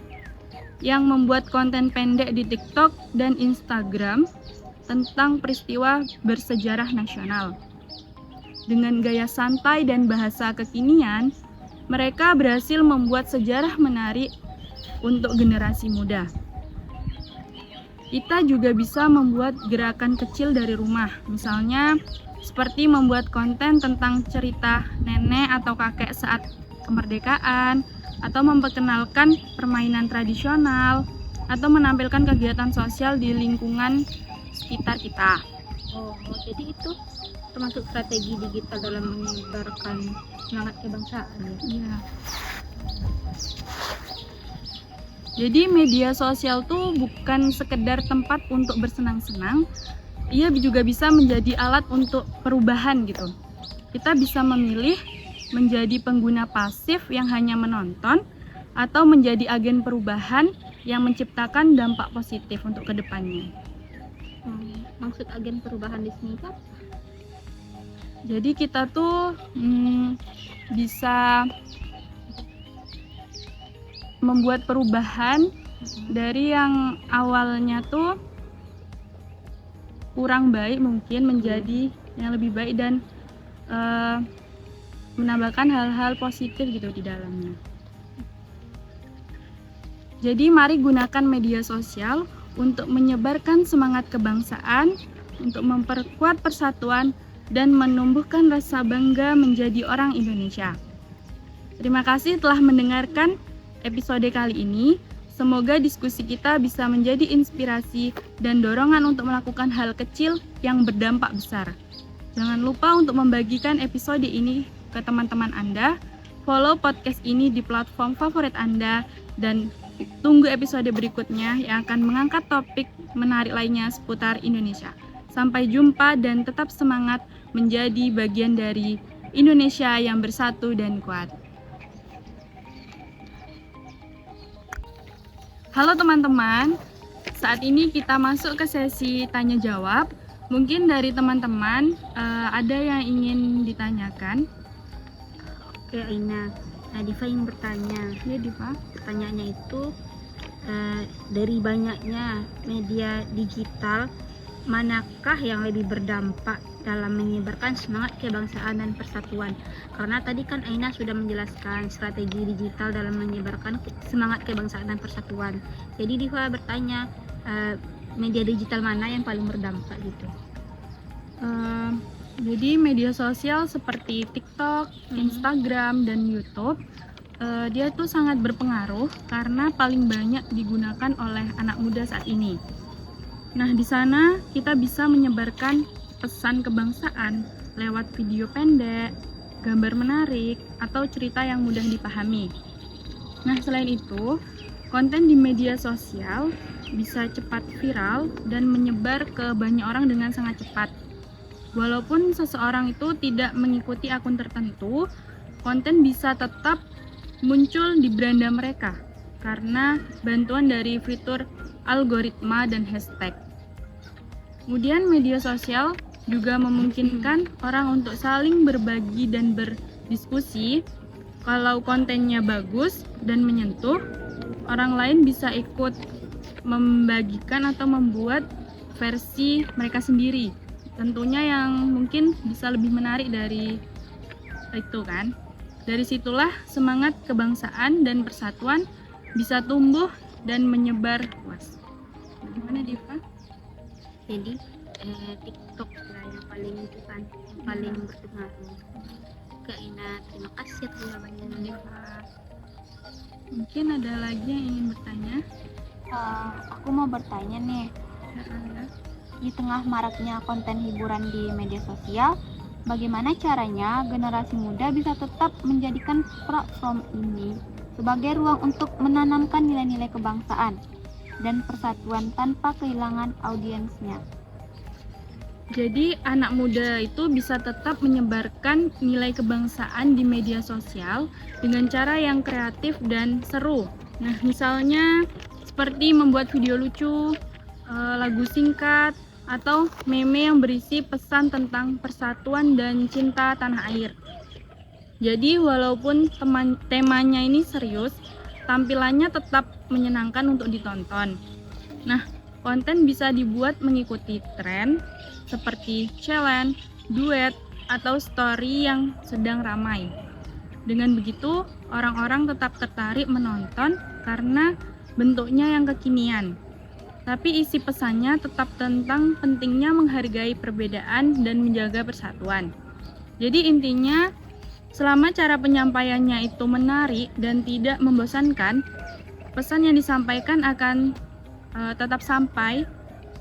yang membuat konten pendek di TikTok dan Instagram tentang peristiwa bersejarah nasional. Dengan gaya santai dan bahasa kekinian, mereka berhasil membuat sejarah menarik untuk generasi muda. Kita juga bisa membuat gerakan kecil dari rumah, misalnya seperti membuat konten tentang cerita nenek atau kakek saat kemerdekaan, atau memperkenalkan permainan tradisional, atau menampilkan kegiatan sosial di lingkungan sekitar kita. Oh, jadi itu termasuk strategi digital dalam menyebarkan semangat kebangsaan ya? Iya. Jadi media sosial tuh bukan sekedar tempat untuk bersenang-senang, ia juga bisa menjadi alat untuk perubahan gitu. Kita bisa memilih menjadi pengguna pasif yang hanya menonton, atau menjadi agen perubahan yang menciptakan dampak positif untuk kedepannya. Maksud agen perubahan di sini kan? Jadi kita tuh bisa membuat perubahan dari yang awalnya tuh kurang baik mungkin menjadi yang lebih baik dan menambahkan hal-hal positif gitu di dalamnya. Jadi mari gunakan media sosial untuk menyebarkan semangat kebangsaan, untuk memperkuat persatuan dan menumbuhkan rasa bangga menjadi orang Indonesia. Terima kasih telah mendengarkan episode kali ini. Semoga diskusi kita bisa menjadi inspirasi dan dorongan untuk melakukan hal kecil yang berdampak besar. Jangan lupa untuk membagikan episode ini ke teman-teman Anda, follow podcast ini di platform favorit Anda, dan tunggu episode berikutnya yang akan mengangkat topik menarik lainnya seputar Indonesia. Sampai jumpa dan tetap semangat menjadi bagian dari Indonesia yang bersatu dan kuat. Halo teman-teman, saat ini kita masuk ke sesi tanya jawab. Mungkin dari teman-teman ada yang ingin ditanyakan. Oke Aina, Diva ingin bertanya. Ya Diva. Pertanyaannya itu dari banyaknya media digital, manakah yang lebih berdampak dalam menyebarkan semangat kebangsaan dan persatuan? Karena tadi kan Aina sudah menjelaskan strategi digital dalam menyebarkan semangat kebangsaan dan persatuan. Jadi Diva bertanya, media digital mana yang paling berdampak gitu? Jadi media sosial seperti TikTok, Instagram, dan YouTube, dia tuh sangat berpengaruh karena paling banyak digunakan oleh anak muda saat ini. Nah, di sana kita bisa menyebarkan pesan kebangsaan lewat video pendek, gambar menarik, atau cerita yang mudah dipahami. Nah, selain itu, konten di media sosial bisa cepat viral dan menyebar ke banyak orang dengan sangat cepat. Walaupun seseorang itu tidak mengikuti akun tertentu, konten bisa tetap muncul di beranda mereka karena bantuan dari fitur algoritma dan hashtag. Kemudian media sosial juga memungkinkan orang untuk saling berbagi dan berdiskusi. Kalau kontennya bagus dan menyentuh, orang lain bisa ikut membagikan atau membuat versi mereka sendiri. Tentunya yang mungkin bisa lebih menarik dari itu kan. Dari situlah semangat kebangsaan dan persatuan bisa tumbuh dan menyebar luas. Bagaimana Diva? Jadi TikTok lah yang paling itu kan, yang paling berpengaruh. Kak Ina, terima kasih atas jawabannya Diva. Mungkin ada lagi yang ingin bertanya? Aku mau bertanya nih, di tengah maraknya konten hiburan di media sosial, bagaimana caranya generasi muda bisa tetap menjadikan platform ini sebagai ruang untuk menanamkan nilai-nilai kebangsaan dan persatuan tanpa kehilangan audiensnya? Jadi anak muda itu bisa tetap menyebarkan nilai kebangsaan di media sosial dengan cara yang kreatif dan seru. Nah, misalnya seperti membuat video lucu, lagu singkat, atau meme yang berisi pesan tentang persatuan dan cinta tanah air. Jadi walaupun temanya ini serius, tampilannya tetap menyenangkan untuk ditonton. Nah, konten bisa dibuat mengikuti tren seperti challenge, duet, atau story yang sedang ramai. Dengan begitu, orang-orang tetap tertarik menonton karena bentuknya yang kekinian. Tapi isi pesannya tetap tentang pentingnya menghargai perbedaan dan menjaga persatuan. Jadi intinya, selama cara penyampaiannya itu menarik dan tidak membosankan, pesan yang disampaikan akan tetap sampai.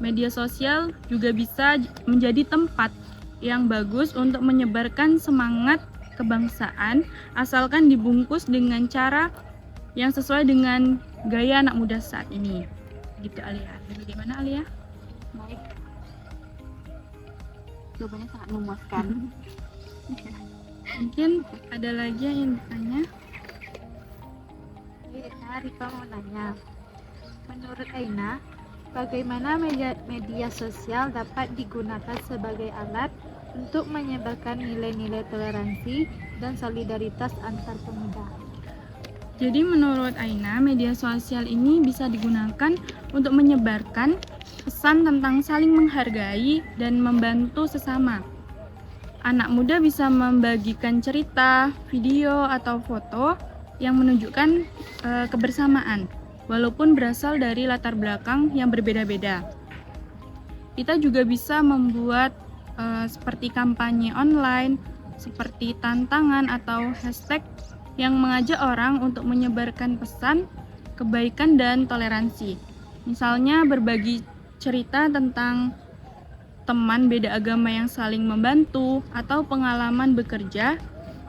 Media sosial juga bisa menjadi tempat yang bagus untuk menyebarkan semangat kebangsaan, asalkan dibungkus dengan cara yang sesuai dengan gaya anak muda saat ini. Gitu Alia. Bagaimana Alia? Baik. Jawabannya sangat memuaskan. Mungkin ada lagi yang ditanya? Rika mau nanya, menurut Aina, bagaimana media sosial dapat digunakan sebagai alat untuk menyebarkan nilai-nilai toleransi dan solidaritas antar pemuda? Jadi menurut Aina, media sosial ini bisa digunakan untuk menyebarkan pesan tentang saling menghargai dan membantu sesama. Anak muda bisa membagikan cerita, video, atau foto yang menunjukkan kebersamaan, walaupun berasal dari latar belakang yang berbeda-beda. Kita juga bisa membuat seperti kampanye online, seperti tantangan atau hashtag yang mengajak orang untuk menyebarkan pesan, kebaikan, dan toleransi. Misalnya berbagi cerita tentang teman beda agama yang saling membantu, atau pengalaman bekerja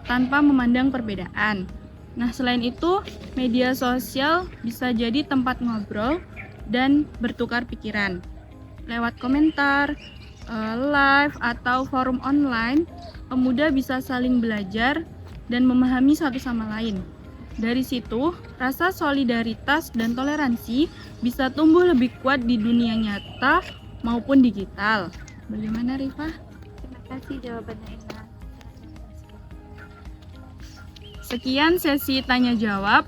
tanpa memandang perbedaan. Nah, selain itu, media sosial bisa jadi tempat ngobrol dan bertukar pikiran. Lewat komentar, live, atau forum online, pemuda bisa saling belajar dan memahami satu sama lain. Dari situ, rasa solidaritas dan toleransi bisa tumbuh lebih kuat di dunia nyata maupun digital. Bagaimana Rifa? Terima kasih jawabannya Aina. Sekian sesi tanya jawab.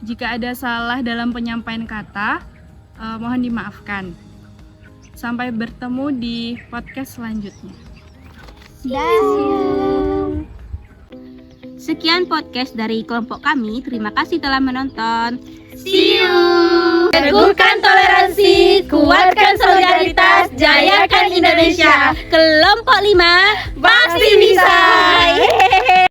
Jika ada salah dalam penyampaian kata, mohon dimaafkan. Sampai bertemu di podcast selanjutnya. Sekian podcast dari kelompok kami. Terima kasih telah menonton. See you. Teguhkan toleransi, kuatkan solidaritas, jayakan Indonesia. Kelompok 5 pasti bisa. Yeay.